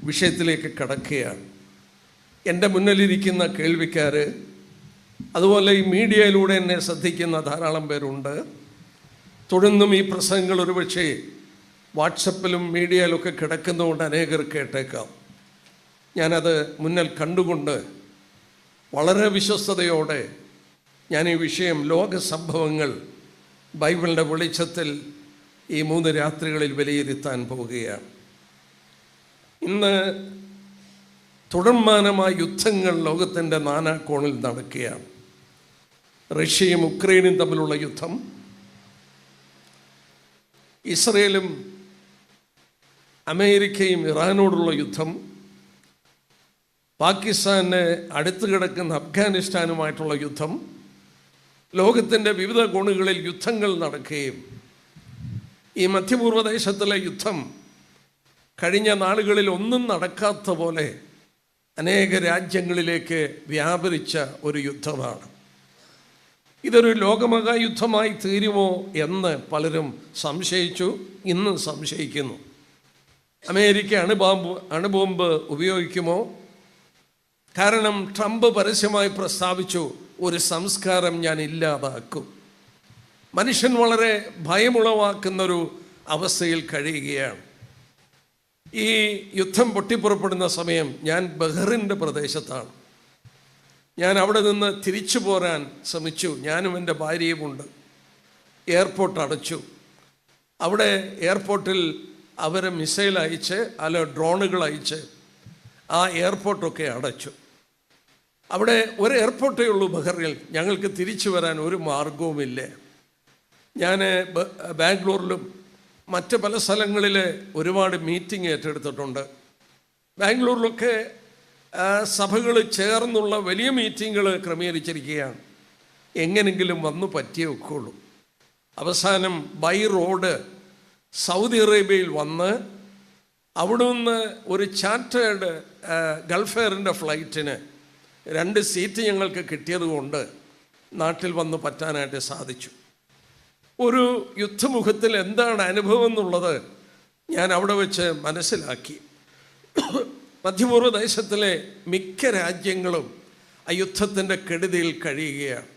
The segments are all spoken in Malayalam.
വിഷയത്തിലേക്ക് കടക്കുകയാണ്. എൻ്റെ മുന്നിലിരിക്കുന്ന കേൾവിക്കാർ, അതുപോലെ ഈ മീഡിയയിലൂടെ എന്നെ ശ്രദ്ധിക്കുന്ന ധാരാളം പേരുണ്ട്. തുടർന്നും ഈ പ്രസംഗങ്ങൾ ഒരുപക്ഷെ വാട്സപ്പിലും മീഡിയയിലൊക്കെ കിടക്കുന്നതുകൊണ്ട് അനേകർ കേട്ടേക്കാം. ഞാനത് മുന്നിൽ കണ്ടുകൊണ്ട് വളരെ വിശ്വസ്തയോടെ ഞാൻ ഈ വിഷയം, ലോക സംഭവങ്ങൾ ബൈബിളിൻ്റെ വെളിച്ചത്തിൽ ഈ 3 രാത്രികളിൽ വിലയിരുത്താൻ പോവുകയാണ്. ഇന്ന് തുടർമാനമായ യുദ്ധങ്ങൾ ലോകത്തിൻ്റെ നാനാകോണിൽ നടക്കുകയാണ്. റഷ്യയും ഉക്രൈനും തമ്മിലുള്ള യുദ്ധം, ഇസ്രയേലും അമേരിക്കയും ഇറാനോടുള്ള യുദ്ധം, പാകിസ്ഥാന് അടുത്ത് കിടക്കുന്ന അഫ്ഗാനിസ്ഥാനുമായിട്ടുള്ള യുദ്ധം, ലോകത്തിൻ്റെ വിവിധ കോണുകളിൽ യുദ്ധങ്ങൾ നടക്കുകയും ഈ മധ്യപൂർവ്വദേശത്തിലെ യുദ്ധം കഴിഞ്ഞ നാളുകളിൽ ഒന്നും നടക്കാത്ത പോലെ അനേക രാജ്യങ്ങളിലേക്ക് വ്യാപരിച്ച ഒരു യുദ്ധമാണ്. ഇതൊരു ലോകമഹായുദ്ധമായി തീരുമോ എന്ന് പലരും സംശയിച്ചു, ഇന്നും സംശയിക്കുന്നു. അമേരിക്ക അണുബോംബ് ഉപയോഗിക്കുമോ? കാരണം ട്രംപ് പരസ്യമായി പ്രസ്താവിച്ചു, ഒരു സംസ്കാരം ഞാൻ ഇല്ലാതാക്കും. മനുഷ്യൻ വളരെ ഭയമുളവാക്കുന്നൊരു അവസ്ഥയിൽ കഴിയുകയാണ്. ഈ യുദ്ധം പൊട്ടിപ്പുറപ്പെടുന്ന സമയം ഞാൻ ബഹ്റിൻ്റെ പ്രദേശത്താണ്. ഞാൻ അവിടെ നിന്ന് തിരിച്ചു പോരാൻ ശ്രമിച്ചു. ഞാനും എൻ്റെ ഭാര്യയുമുണ്ട്. എയർപോർട്ട് അടച്ചു. അവിടെ എയർപോർട്ടിൽ അവർ മിസൈൽ അയച്ച്, ഡ്രോണുകൾ അയച്ച് ആ എയർപോർട്ടൊക്കെ അടച്ചു. അവിടെ ഒരു എയർപോർട്ടേ ഉള്ളൂ ബഹ്റിനിൽ. ഞങ്ങൾക്ക് തിരിച്ചു വരാൻ ഒരു മാർഗവുമില്ല. ഞാൻ ബാംഗ്ലൂരിലും മറ്റ് പല സ്ഥലങ്ങളിൽ ഒരുപാട് മീറ്റിംഗ് ഏറ്റെടുത്തിട്ടുണ്ട്. ബാംഗ്ലൂരിലൊക്കെ സഭകൾ ചേർന്നുള്ള വലിയ മീറ്റിങ്ങുകൾ ക്രമീകരിച്ചിരിക്കുകയാണ്. എങ്ങനെങ്കിലും വന്നു പറ്റിയേ ഒക്കെയുള്ളൂ. അവസാനം ബൈ റോഡ് സൗദി അറേബ്യയിൽ വന്ന് അവിടെ നിന്ന് ഒരു ചാർട്ടേഡ് ഗൾഫ് എയറിൻ്റെ ഫ്ലൈറ്റിന് 2 സീറ്റ് ഞങ്ങൾക്ക് കിട്ടിയതുകൊണ്ട് നാട്ടിൽ വന്ന് പറ്റാനായിട്ട് സാധിച്ചു. ഒരു യുദ്ധമുഖത്തിൽ എന്താണ് അനുഭവം എന്നുള്ളത് ഞാൻ അവിടെ വെച്ച് മനസ്സിലാക്കി. മധ്യപൂർവ്വ ദേശത്തിലെ മിക്ക രാജ്യങ്ങളും ആ യുദ്ധത്തിൻ്റെ കെടുതിയിൽ കഴിയുകയാണ്.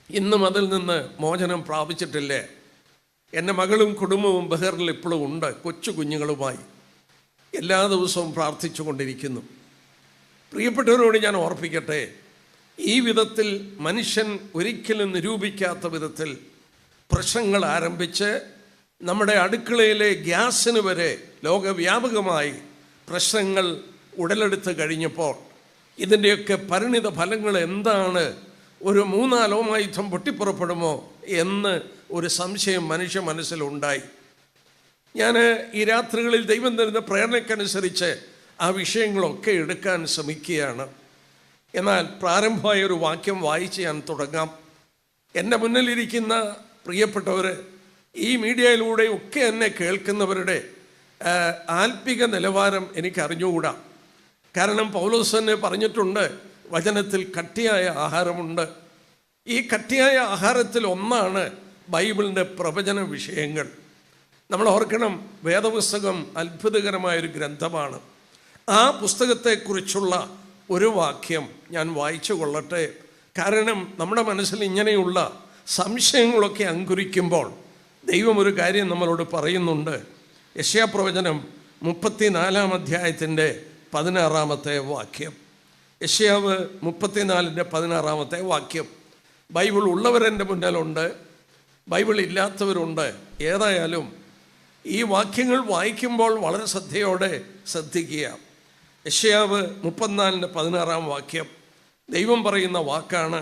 ഇന്നും അതിൽ നിന്ന് മോചനം പ്രാപിച്ചിട്ടില്ലേ. എൻ്റെ മകളും കുടുംബവും ബഹ്റിനിൽ ഇപ്പോഴും ഉണ്ട്, കൊച്ചു കുഞ്ഞുങ്ങളുമായി. എല്ലാ ദിവസവും പ്രാർത്ഥിച്ചു കൊണ്ടിരിക്കുന്നു. പ്രിയപ്പെട്ടവരോട് ഞാൻ ഓർപ്പിക്കട്ടെ, ഈ വിധത്തിൽ മനുഷ്യൻ ഒരിക്കലും നിരൂപിക്കാത്ത വിധത്തിൽ പ്രശ്നങ്ങൾ ആരംഭിച്ച് നമ്മുടെ അടുക്കളയിലെ ഗ്യാസിന് വരെ ലോകവ്യാപകമായി പ്രശ്നങ്ങൾ ഉടലെടുത്ത് കഴിഞ്ഞപ്പോൾ ഇതിൻ്റെയൊക്കെ പരിണിത ഫലങ്ങൾ എന്താണ്, ഒരു 3 ലോകയുദ്ധം പൊട്ടിപ്പുറപ്പെടുമോ എന്ന് ഒരു സംശയം മനുഷ്യ മനസ്സിലുണ്ടായി. ഞാൻ ഈ രാത്രികളിൽ ദൈവം തരുന്ന പ്രേരണയ്ക്കനുസരിച്ച് ആ വിഷയങ്ങളൊക്കെ എടുക്കാൻ ശ്രമിക്കുകയാണ്. എന്നാൽ പ്രാരംഭമായ ഒരു വാക്യം വായിച്ച് ഞാൻ തുടങ്ങാം. എൻ്റെ മുന്നിലിരിക്കുന്ന പ്രിയപ്പെട്ടവർ, ഈ മീഡിയയിലൂടെ ഒക്കെ എന്നെ കേൾക്കുന്നവരുടെ ആത്മിക നിലവാരം എനിക്ക് അറിഞ്ഞുകൂടാ. കാരണം പൗലോസ് തന്നെ പറഞ്ഞിട്ടുണ്ട്, വചനത്തിൽ കട്ടിയായ ആഹാരമുണ്ട്. ഈ കട്ടിയായ ആഹാരത്തിൽ ഒന്നാണ് ബൈബിളിൻ്റെ പ്രവചന വിഷയങ്ങൾ. നമ്മൾ ഓർക്കണം, വേദപുസ്തകം അത്ഭുതകരമായൊരു ഗ്രന്ഥമാണ്. ആ പുസ്തകത്തെക്കുറിച്ചുള്ള ഒരു വാക്യം ഞാൻ വായിച്ചു കൊള്ളട്ടെ. കാരണം നമ്മുടെ മനസ്സിൽ ഇങ്ങനെയുള്ള സംശയങ്ങളൊക്കെ അങ്കുരിക്കുമ്പോൾ ദൈവം ഒരു കാര്യം നമ്മളോട് പറയുന്നുണ്ട്. യെശയ്യാപ്രവചനം 34-ാം അധ്യായത്തിൻ്റെ 16-ാമത്തെ വാക്യം. യെശയ്യാവ് 34-ന്റെ 16-ാമത്തെ വാക്യം. ബൈബിൾ ഉള്ളവരെൻ്റെ മുന്നിലുണ്ട്, ബൈബിൾ ഇല്ലാത്തവരുണ്ട്. ഏതായാലും ഈ വാക്യങ്ങൾ വായിക്കുമ്പോൾ വളരെ ശ്രദ്ധയോടെ ശ്രദ്ധിക്കുക. യെശയ്യാവ് 34-ന്റെ 16-ാം വാക്യം ദൈവം പറയുന്ന വാക്കാണ്.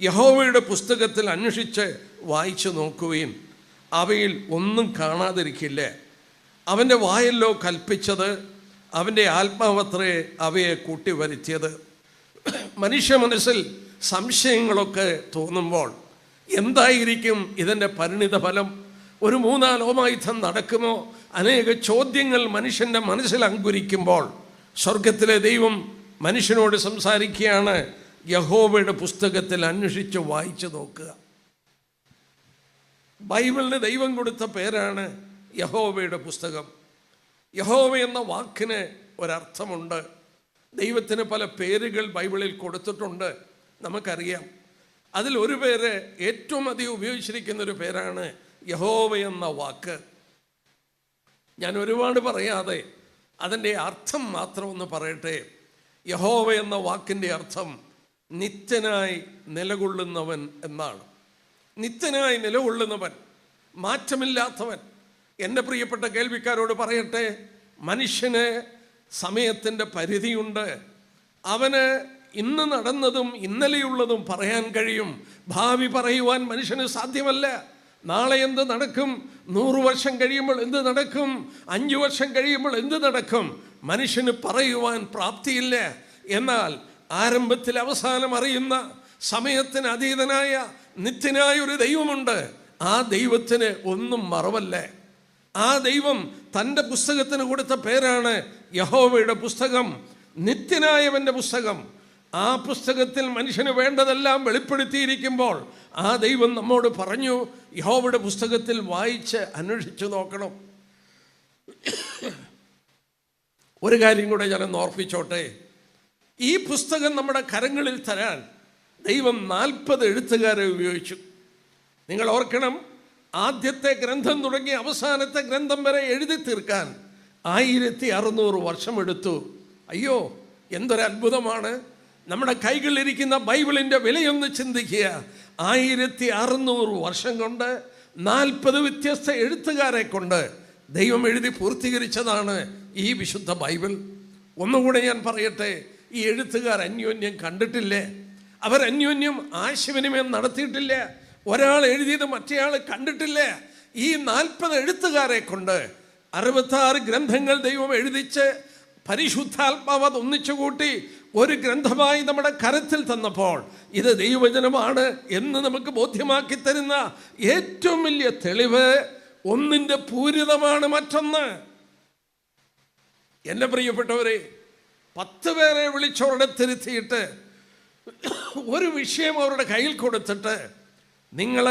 യഹോവയുടെ പുസ്തകത്തിൽ അന്വേഷിച്ച് വായിച്ചു നോക്കുവീൻ, അവയിൽ ഒന്നും കാണാതിരിക്കില്ല. അവൻ്റെ വായല്ലോ കൽപ്പിച്ചത്, അവൻ്റെ ആത്മാവത്രേ അവയെ കൂട്ടി വരുത്തിയത്. മനുഷ്യ മനസ്സിൽ സംശയങ്ങളൊക്കെ തോന്നുമ്പോൾ എന്തായിരിക്കും ഇതിൻ്റെ പരിണിത ഫലം? ഒരു 3 ലോകയുദ്ധം നടക്കുമോ? അനേക ചോദ്യങ്ങൾ മനുഷ്യൻ്റെ മനസ്സിൽ അങ്കുരിക്കുമ്പോൾ സ്വർഗത്തിലെ ദൈവം മനുഷ്യനോട് സംസാരിക്കുകയാണ്. യഹോവയുടെ പുസ്തകത്തിൽ അന്വേഷിച്ച് വായിച്ചു നോക്കുക. ബൈബിളിന് ദൈവം കൊടുത്ത പേരാണ് യഹോവയുടെ പുസ്തകം. യഹോവ എന്ന വാക്കിന് ഒരർത്ഥമുണ്ട്. ദൈവത്തിന് പല പേരുകൾ ബൈബിളിൽ കൊടുത്തിട്ടുണ്ട്, നമുക്കറിയാം. അതിൽ ഒരു പേര്, ഏറ്റവും അധികം ഉപയോഗിച്ചിരിക്കുന്നൊരു പേരാണ് യഹോവ എന്ന വാക്ക്. ഞാൻ ഒരുപാട് പറയാതെ അതിൻ്റെ അർത്ഥം മാത്രം ഒന്ന് പറയട്ടെ. യഹോവ എന്ന വാക്കിൻ്റെ അർത്ഥം നിത്യനായി നിലകൊള്ളുന്നവൻ എന്നാണ്. നിത്യനായി നിലകൊള്ളുന്നവൻ, മാറ്റമില്ലാത്തവൻ. എൻ്റെ പ്രിയപ്പെട്ട കേൾവിക്കാരോട് പറയട്ടെ, മനുഷ്യന് സമയത്തിൻ്റെ പരിധിയുണ്ട്. അവന് ഇന്ന് നടന്നതും ഇന്നലെയുള്ളതും പറയാൻ കഴിയും, ഭാവി പറയുവാൻ മനുഷ്യന് സാധ്യമല്ല. നാളെ എന്ത് നടക്കും, 100 വർഷം കഴിയുമ്പോൾ എന്ത് നടക്കും, 5 വർഷം കഴിയുമ്പോൾ എന്ത് നടക്കും, മനുഷ്യന് പറയുവാൻ പ്രാപ്തിയില്ല. എന്നാൽ ആരംഭത്തിൽ അവസാനം അറിയുന്ന, സമയത്തിന് അതീതനായ നിത്യനായ ഒരു ദൈവമുണ്ട്. ആ ദൈവത്തിന് ഒന്നും മറവല്ല. ആ ദൈവം തൻ്റെ പുസ്തകത്തിന് കൊടുത്ത പേരാണ് യഹോവയുടെ പുസ്തകം, നിത്യനായവൻ്റെ പുസ്തകം. ആ പുസ്തകത്തിൽ മനുഷ്യന് വേണ്ടതെല്ലാം വെളിപ്പെടുത്തിയിരിക്കുമ്പോൾ ആ ദൈവം നമ്മോട് പറഞ്ഞു, യഹോവയുടെ പുസ്തകത്തിൽ വായിച്ച് അന്വേഷിച്ചു നോക്കണം. ഒരു കാര്യം കൂടെ ഞാനൊന്ന് ഓർപ്പിച്ചോട്ടെ. ഈ പുസ്തകം നമ്മുടെ കരങ്ങളിൽ തരാൻ ദൈവം 40 എഴുത്തുകാരെ ഉപയോഗിച്ചു. നിങ്ങൾ ഓർക്കണം, ആദ്യത്തെ ഗ്രന്ഥം തുടങ്ങി അവസാനത്തെ ഗ്രന്ഥം വരെ എഴുതി തീർക്കാൻ 1600 വർഷമെടുത്തു. അയ്യോ, എന്തൊരത്ഭുതമാണ്! നമ്മുടെ കൈകളിലിരിക്കുന്ന ബൈബിളിൻ്റെ വിലയൊന്ന് ചിന്തിക്കുക. 1600 വർഷം കൊണ്ട് 40 വ്യത്യസ്ത എഴുത്തുകാരെ കൊണ്ട് ദൈവം എഴുതി പൂർത്തീകരിച്ചതാണ് ഈ വിശുദ്ധ ബൈബിൾ. ഒന്നുകൂടെ ഞാൻ പറയട്ടെ, ഈ എഴുത്തുകാർ അന്യോന്യം കണ്ടിട്ടില്ലേ? അവർ അന്യോന്യം ആശയവിനിമയം നടത്തിയിട്ടില്ല. ഒരാൾ എഴുതിയത് മറ്റേയാൾ കണ്ടിട്ടില്ല. ഈ 40 എഴുത്തുകാരെ കൊണ്ട് 66 ഗ്രന്ഥങ്ങൾ ദൈവം എഴുതിച്ച് പരിശുദ്ധാത്മാവ് അത് ഒന്നിച്ചു കൂട്ടി ഒരു ഗ്രന്ഥമായി നമ്മുടെ കരത്തിൽ തന്നപ്പോൾ ഇത് ദൈവവചനമാണ് എന്ന് നമുക്ക് ബോധ്യമാക്കി തരുന്ന ഏറ്റവും വലിയ തെളിവ്, ഒന്നിൻ്റെ പൂരിതമാണ് മറ്റൊന്ന്. എൻ്റെ പ്രിയപ്പെട്ടവരെ, 10 പേരെ വിളിച്ചവരുടെ തിരുത്തിയിട്ട് ഒരു വിഷയം അവരുടെ കയ്യിൽ കൊടുത്തിട്ട് നിങ്ങൾ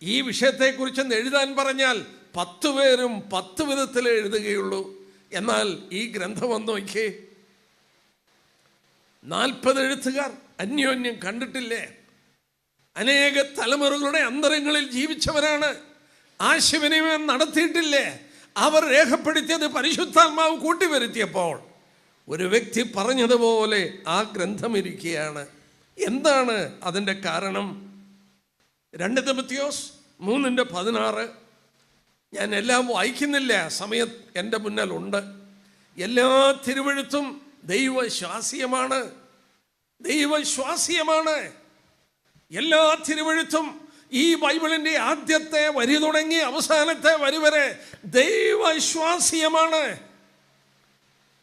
ഈ വിഷയത്തെക്കുറിച്ചൊന്ന് എഴുതാൻ പറഞ്ഞാൽ 10 പേരും 10 വിധത്തിൽ എഴുതുകയുള്ളൂ. എന്നാൽ ഈ ഗ്രന്ഥം ഒന്ന് നോക്കിയേ, 40 എഴുത്തുകാർ അന്യോന്യം കണ്ടിട്ടില്ലേ? അനേക തലമുറകളുടെ അന്തരങ്ങളിൽ ജീവിച്ചവരാണ്, ആശയവിനിമയം നടത്തിയിട്ടില്ലേ? അവർ രേഖപ്പെടുത്തിയത് പരിശുദ്ധാത്മാവ് കൂട്ടിവരുത്തിയപ്പോൾ ഒരു വ്യക്തി പറഞ്ഞതുപോലെ ആ ഗ്രന്ഥം ഇരിക്കുകയാണ്. എന്താണ് അതിൻ്റെ കാരണം? 2 തിമോഥെയോസ് 3:16. ഞാൻ എല്ലാം വായിക്കുന്നില്ല, സമയം എൻ്റെ മുന്നിലുണ്ട്. എല്ലാ തിരുവെഴുത്തും ദൈവശ്വാസീയമാണ്. ദൈവശ്വാസീയമാണ് എല്ലാ തിരുവെഴുത്തും. ഈ ബൈബിളിൻ്റെ ആദ്യത്തെ വരി തുടങ്ങി അവസാനത്തെ വരി വരെ ദൈവശ്വാസീയമാണ്.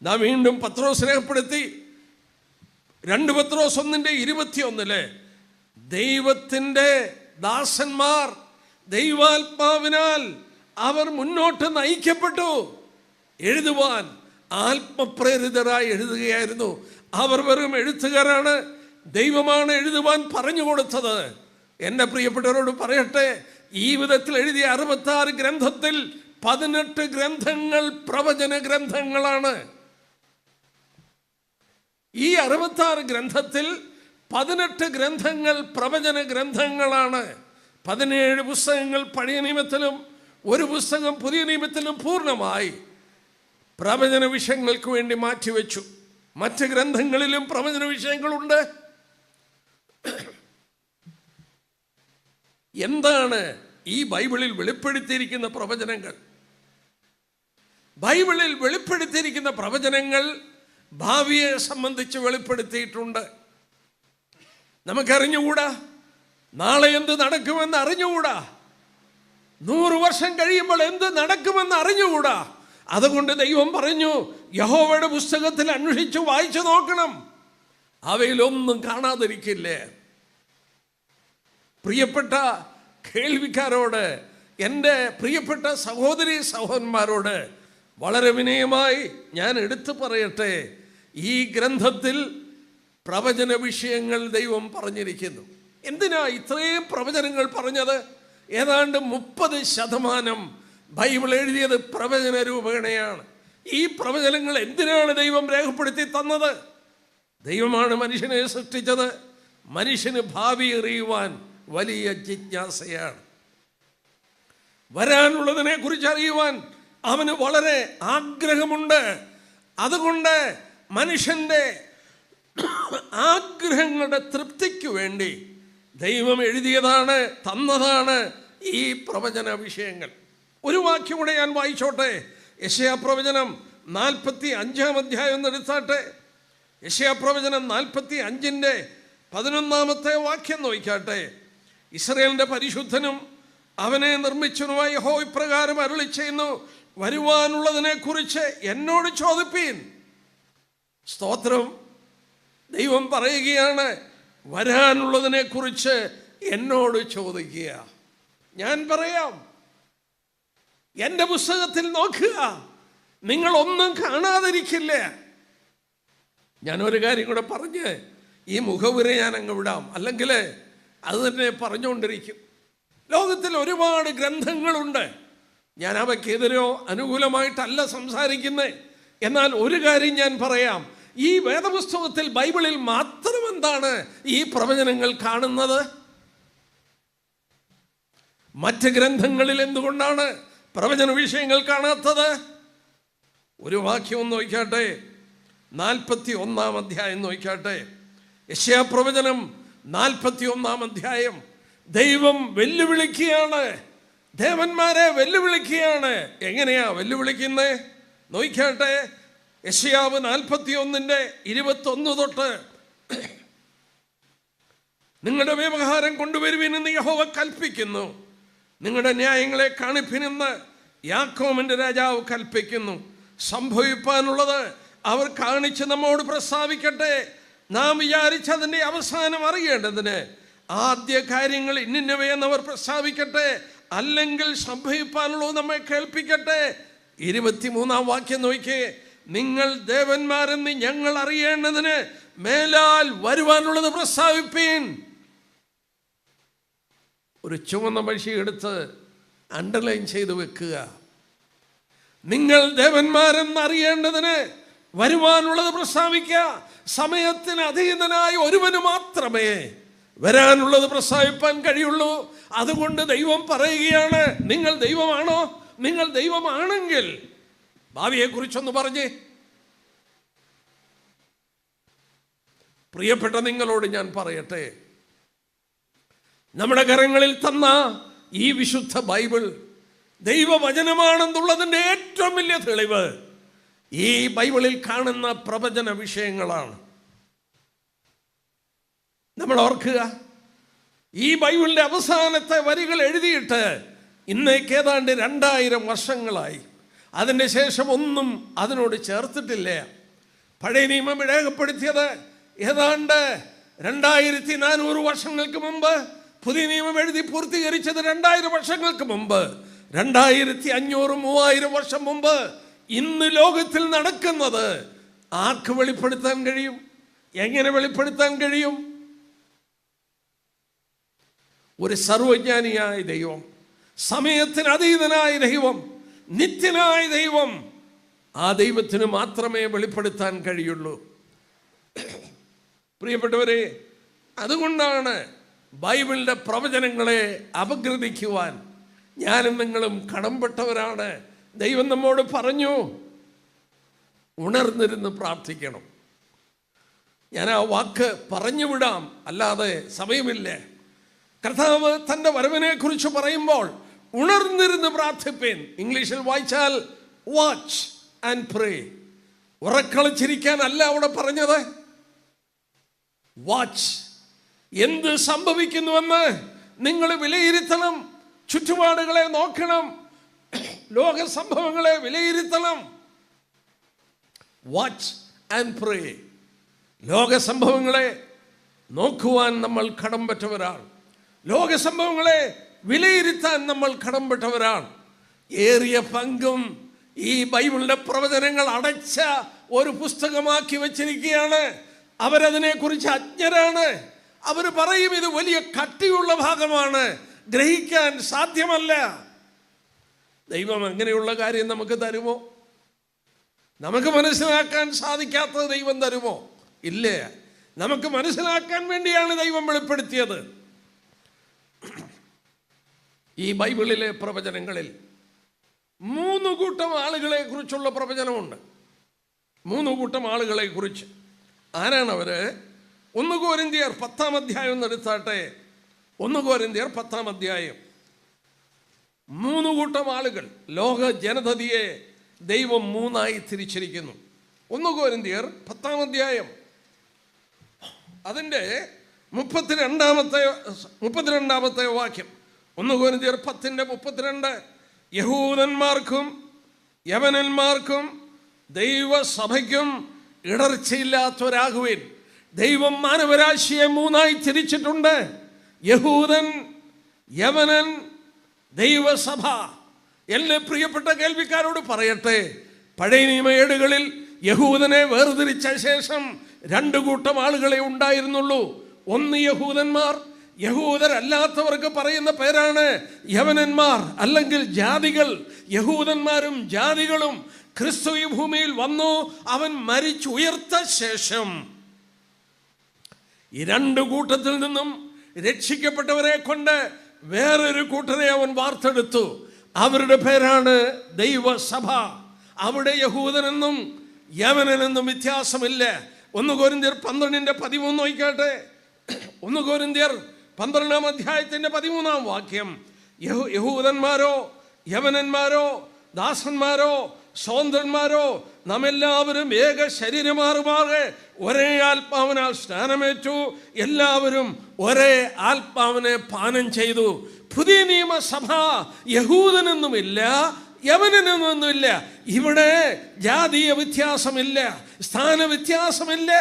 നാം വീണ്ടും പത്രോസ് രേഖപ്പെടുത്തി, 2 പത്രോസ് 1:21 ദൈവത്തിൻ്റെ ദാസന്മാർ ദൈവാത്മാവിനാൽ അവർ മുന്നോട്ട് നയിക്കപ്പെട്ടു എഴുതുവാൻ ആത്മപ്രേരിതരായി എഴുതുകയായിരുന്നു. അവർ വെറും എഴുത്തുകാരാണ്, ദൈവമാണ് എഴുതുവാൻ പറഞ്ഞു കൊടുത്തത്. എൻ്റെ പ്രിയപ്പെട്ടവരോട് പറയട്ടെ, ഈ വിധത്തിൽ എഴുതിയ 66 ഗ്രന്ഥത്തിൽ 18 ഗ്രന്ഥങ്ങൾ പ്രവചന ഗ്രന്ഥങ്ങളാണ്. ഈ 66 ഗ്രന്ഥത്തിൽ 18 ഗ്രന്ഥങ്ങൾ പ്രവചന ഗ്രന്ഥങ്ങളാണ്. 17 പുസ്തകങ്ങൾ പഴയ നിയമത്തിലും 1 പുസ്തകം പുതിയ നിയമത്തിലും പൂർണ്ണമായി പ്രവചന വിഷയങ്ങൾക്ക് വേണ്ടി മാറ്റിവെച്ചു. മറ്റ് ഗ്രന്ഥങ്ങളിലും പ്രവചന വിഷയങ്ങളുണ്ട്. എന്താണ് ഈ ബൈബിളിൽ വെളിപ്പെടുത്തിയിരിക്കുന്ന പ്രവചനങ്ങൾ? ബൈബിളിൽ വെളിപ്പെടുത്തിയിരിക്കുന്ന പ്രവചനങ്ങൾ ഭാവിയെ സംബന്ധിച്ച് വെളിപ്പെടുത്തിയിട്ടുണ്ട്. നമുക്കറിഞ്ഞുകൂടാ, നാളെ എന്ത് നടക്കുമെന്ന് അറിഞ്ഞുകൂടാ, 100 വർഷം കഴിയുമ്പോൾ എന്ത് നടക്കുമെന്ന് അറിഞ്ഞുകൂടാ. അതുകൊണ്ട് ദൈവം പറഞ്ഞു, യഹോവയുടെ പുസ്തകത്തിൽ അന്വേഷിച്ച് വായിച്ചു നോക്കണം, അവയിലൊന്നും കാണാതിരിക്കില്ലേ. പ്രിയപ്പെട്ട കേൾവിക്കാരോട്, എൻ്റെ പ്രിയപ്പെട്ട സഹോദരി സഹോദരന്മാരോട് വളരെ വിനയമായി ഞാൻ എടുത്തു പറയട്ടെ, ഈ ഗ്രന്ഥത്തിൽ പ്രവചന വിഷയങ്ങൾ ദൈവം പറഞ്ഞിരിക്കുന്നു. എന്തിനാ ഇത്രയും പ്രവചനങ്ങൾ പറഞ്ഞത്? ഏതാണ്ട് 30% ബൈബിൾ എഴുതിയത് പ്രവചന രൂപേണയാണ്. ഈ പ്രവചനങ്ങൾ എന്തിനാണ് ദൈവം രേഖപ്പെടുത്തി തന്നത്? ദൈവമാണ് മനുഷ്യനെ സൃഷ്ടിച്ചത്. മനുഷ്യന് ഭാവി അറിയുവാൻ വലിയ ജിജ്ഞാസയാണ്. വരാനുള്ളതിനെ കുറിച്ച് അറിയുവാൻ അവന് വളരെ ആഗ്രഹമുണ്ട്. അതുകൊണ്ട് മനുഷ്യൻ്റെ ആഗ്രഹങ്ങളുടെ തൃപ്തിക്ക് വേണ്ടി ദൈവം എഴുതിയതാണ്, തന്നതാണ് ഈ പ്രവചന വിഷയങ്ങൾ. ഒരു വാക്യം കൂടെ ഞാൻ വായിച്ചോട്ടെ. യെശയ്യാ പ്രവചനം 45-ാം അധ്യായം എന്ന് എടുത്താട്ടെ. യെശയ്യാ പ്രവചനം 45-ന്റെ 11-ാമത്തെ വാക്യം നോക്കിക്കാട്ടെ. ഇസ്രായേലിന്റെ പരിശുദ്ധനും അവനെ നിർമ്മിച്ചവനുമായ യഹോവ ഇപ്രകാരം അരുളി ചെയ്യുന്നു, വരുവാനുള്ളതിനെ കുറിച്ച് എന്നോട് ചോദിപ്പീൻ. സ്തോത്രം. ദൈവം പറയുകയാണ്, വരാനുള്ളതിനെ കുറിച്ച് എന്നോട് ചോദിക്കുക. ഞാൻ പറയാം, എൻ്റെ പുസ്തകത്തിൽ നോക്കുക, നിങ്ങളൊന്നും കാണാതിരിക്കില്ല. ഞാനൊരു കാര്യം കൂടെ പറഞ്ഞ് ഈ മുഖവുര ഞാൻ അങ്ങ് വിടാം, അല്ലെങ്കിൽ അത് തന്നെ പറഞ്ഞുകൊണ്ടിരിക്കും. ലോകത്തിൽ ഒരുപാട് ഗ്രന്ഥങ്ങളുണ്ട്. ഞാൻ അവയ്ക്കെതിരോ അനുകൂലമായിട്ടല്ല സംസാരിക്കുന്നത്. എന്നാൽ ഒരു കാര്യം ഞാൻ പറയാം, ഈ വേദപുസ്തകത്തിൽ ബൈബിളിൽ മാത്രം എന്താണ് ഈ പ്രവചനങ്ങൾ കാണുന്നത്? മറ്റ് ഗ്രന്ഥങ്ങളിൽ എന്തുകൊണ്ടാണ് പ്രവചന വിഷയങ്ങൾ കാണാത്തത്? ഒരു വാക്യം നോക്കിക്കാട്ടെ. 41-ാം അധ്യായം നോക്കിക്കാട്ടെ. യെശയ്യാ പ്രവചനം 41-ാം അധ്യായം. ദൈവം വെല്ലുവിളിക്കുകയാണ്, ദേവന്മാരെ വെല്ലുവിളിക്കുകയാണ്. എങ്ങനെയാ വെല്ലുവിളിക്കുന്നത്? നോക്കിക്കാട്ടെ. യെശയ്യാവ് 41-ന്റെ 21 തൊട്ട്, നിങ്ങളുടെ വ്യവഹാരം കൊണ്ടുവരുവിനെന്ന് യഹോവ കൽപ്പിക്കുന്നു, നിങ്ങളുടെ ന്യായങ്ങളെ കാണിപ്പിനെന്ന് യാക്കോബിന്റെ രാജാവ് കൽപ്പിക്കുന്നു. സംഭവിപ്പാനുള്ളത് അവർ കാണിച്ച് നമ്മോട് പ്രസ്താവിക്കട്ടെ. നാം വിചാരിച്ചതിൻ്റെ അവസാനം അറിയേണ്ടതിന് ആദ്യ കാര്യങ്ങൾ ഇന്നിന്നവയെന്നവർ പ്രസ്താവിക്കട്ടെ, അല്ലെങ്കിൽ സംഭവിപ്പാനുള്ളത് നമ്മെ കേൾപ്പിക്കട്ടെ. 23-ാം വാക്യം നോക്കിയേ. നിങ്ങൾ ദേവന്മാരെന്ന് ഞങ്ങൾ അറിയേണ്ടതിന് മേലാൽ വരുവാനുള്ളത് പ്രസ്താവിപ്പീൻ. ഒരു ചുവന്ന മഷി എടുത്ത് അണ്ടർലൈൻ ചെയ്ത് വെക്കുക. നിങ്ങൾ ദേവന്മാരെന്ന് അറിയേണ്ടതിന് വരുവാനുള്ളത് പ്രസ്താവിക്കുക. സമയത്തിന് അധീനനായ ഒരുവന് മാത്രമേ വരാനുള്ളത് പ്രസ്താവിപ്പാൻ കഴിയുള്ളൂ. അതുകൊണ്ട് ദൈവം പറയുകയാണ്, നിങ്ങൾ ദൈവമാണോ? നിങ്ങൾ ദൈവമാണെങ്കിൽ ഭാവിയെക്കുറിച്ചൊന്ന് പറഞ്ഞേ. പ്രിയപ്പെട്ട നിങ്ങളോട് ഞാൻ പറയട്ടെ, നമ്മുടെ കരങ്ങളിൽ തന്ന ഈ വിശുദ്ധ ബൈബിൾ ദൈവവചനമാണെന്നുള്ളതിൻ്റെ ഏറ്റവും വലിയ തെളിവ് ഈ ബൈബിളിൽ കാണുന്ന പ്രവചന വിഷയങ്ങളാണ്. നമ്മൾ ഓർക്കുക, ഈ ബൈബിളിൻ്റെ അവസാനത്തെ വരികൾ എഴുതിയിട്ട് ഇന്നേക്ക് ഏതാണ്ട് 2000 വർഷങ്ങളായി. അതിൻ്റെ ശേഷം ഒന്നും അതിനോട് ചേർത്തിട്ടില്ല. പഴയ നിയമം രേഖപ്പെടുത്തിയത് ഏതാണ്ട് 2400 വർഷങ്ങൾക്ക് മുമ്പ്, പുതിയ നിയമം എഴുതി പൂർത്തീകരിച്ചത് 2000 വർഷങ്ങൾക്ക് മുമ്പ്, 2500-3000 വർഷം മുമ്പ്. ഇന്ന് ലോകത്തിൽ നടക്കുന്നത് ആർക്ക് വെളിപ്പെടുത്താൻ കഴിയും? എങ്ങനെ വെളിപ്പെടുത്താൻ കഴിയും? ഒരു സർവജ്ഞാനിയായ ദൈവം, സമയത്തിന് അതീതനായ ദൈവം, നിത്യനായ ദൈവം, ആ ദൈവത്തിന് മാത്രമേ വെളിപ്പെടുത്താൻ കഴിയുള്ളൂ. പ്രിയപ്പെട്ടവരെ, അതുകൊണ്ടാണ് ബൈബിളിൻ്റെ പ്രവചനങ്ങളെ അപഗ്രഥിക്കുവാൻ ഞാനും നിങ്ങളും കടംപെട്ടവരാണ്. ദൈവം നമ്മോട് പറഞ്ഞു, ഉണർന്നിരുന്ന് പ്രാർത്ഥിക്കണം. ഞാൻ ആ വാക്ക് പറഞ്ഞു വിടാം, അല്ലാതെ സമയമില്ല. കർത്താവ് തൻ്റെ വരവിനെ കുറിച്ച് പറയുമ്പോൾ ഉണർന്നിരുന്ന് പ്രാർത്ഥിപ്പീൻ. ഇംഗ്ലീഷിൽ വായിച്ചാൽ വാച്ച് ആൻഡ് പ്രേ. ഉറക്കളിച്ചിരിക്കാനല്ല അവിടെ പറഞ്ഞത്. വാച്ച്. എന്ത് സംഭവിക്കുന്നുവെന്ന് നിങ്ങൾ വിലയിരുത്തണം. ചുറ്റുപാടുകളെ നോക്കണം, ലോക സംഭവങ്ങളെ വിലയിരുത്തണം. വാച്ച് ആൻഡ് പ്രേ. ലോക സംഭവങ്ങളെ നോക്കുവാൻ നമ്മൾ കടംപെട്ടവരാണ്. ലോക സംഭവങ്ങളെ വിലയിരുത്താൻ നമ്മൾ കടംപെട്ടവരാണ്. ഏറിയ പങ്കും ഈ ബൈബിളിൻ്റെ പ്രവചനങ്ങൾ അടച്ച ഒരു പുസ്തകമാക്കി വച്ചിരിക്കുകയാണ്. അവരതിനെക്കുറിച്ച് അജ്ഞരാണ്. അവർ പറയും ഇത് വലിയ കട്ടിയുള്ള ഭാഗമാണ്, ഗ്രഹിക്കാൻ സാധ്യമല്ല. ദൈവം അങ്ങനെയുള്ള കാര്യം നമുക്ക് തരുമോ? നമുക്ക് മനസ്സിലാക്കാൻ സാധിക്കാത്തത് ദൈവം തരുമോ? ഇല്ല. നമുക്ക് മനസ്സിലാക്കാൻ വേണ്ടിയാണ് ദൈവം വെളിപ്പെടുത്തിയത്. ഈ ബൈബിളിലെ പ്രവചനങ്ങളിൽ 3 കൂട്ടം ആളുകളെ കുറിച്ചുള്ള പ്രവചനമുണ്ട്. 3 കൂട്ടം ആളുകളെ കുറിച്ച്. ആരാണവര്? 1 കൊരിന്ത്യർ 10-ാം അധ്യായം എടുത്താട്ടെ. 1 കൊരിന്ത്യർ 10-ാം അധ്യായം. 3 കൂട്ടം ആളുകൾ. ലോക ജനതയെ ദൈവം 3ആയി തിരിച്ചിരിക്കുന്നു. 1 കൊരിന്ത്യർ 10-ാം അധ്യായം അതിൻ്റെ 32-ാമത്തെ വാക്യം. 1 കൊരിന്ത്യർ 10:32. യഹൂദന്മാർക്കും യവനന്മാർക്കും ദൈവസഭയ്ക്കും ഇടർച്ചയില്ലാത്തവരാകുവിൻ. ദൈവം മാനവരാശിയെ 3ആയി തിരിച്ചിട്ടുണ്ട്. യഹൂദൻ, യവനൻ, ദൈവസഭ. എല്ലാ പ്രിയപ്പെട്ട കേൾവിക്കാരോട് പറയട്ടെ, പഴയ നിയമ ഏടുകളിൽ യഹൂദനെ വേർതിരിച്ച ശേഷം 2 കൂട്ടം ആളുകളെ ഉണ്ടായിരുന്നുള്ളൂ. ഒന്ന് യഹൂദന്മാർ. യഹൂദരല്ലാത്തവർക്ക് പറയുന്ന പേരാണ് യവനന്മാർ അല്ലെങ്കിൽ ജാതികൾ. യഹൂദന്മാരും ജാതികളും ക്രിസ്തു ഈ ഭൂമിയിൽ വന്നു. അവൻ മരിച്ചുയർത്ത ശേഷം ഈ 2 കൂട്ടത്തിൽ നിന്നും രക്ഷിക്കപ്പെട്ടവരെ കൊണ്ട് വേറൊരു കൂട്ടരെ അവൻ വാർത്തെടുത്തു. അവരുടെ പേരാണ് ദൈവസഭ. അവിടെ യഹൂദനെന്നും യവനനെന്നും വ്യത്യാസമില്ല. 1 കൊരിന്ത്യർ 12:13 നോക്കിക്കാട്ടെ. 1 കൊരിന്ത്യർ 12-ാം അധ്യായത്തിന്റെ 13-ാം വാക്യം. യഹൂദന്മാരോ യവനന്മാരോ ദാസന്മാരോ സ്വതന്ത്രന്മാരോ നാം എല്ലാവരും ഏക ശരീരമാറുമാകെ ഒരേ ആത്മാവിനാൽ സ്നാനമേറ്റു, എല്ലാവരും ഒരേ ആത്മാവിനെ പാനം ചെയ്തു. പുതിയ നിയമസഭ യഹൂദനെന്നുമില്ല യവനനെന്നൊന്നുമില്ല. ഇവിടെ ജാതീയ വ്യത്യാസമില്ല, സ്ഥാന വ്യത്യാസമില്ല.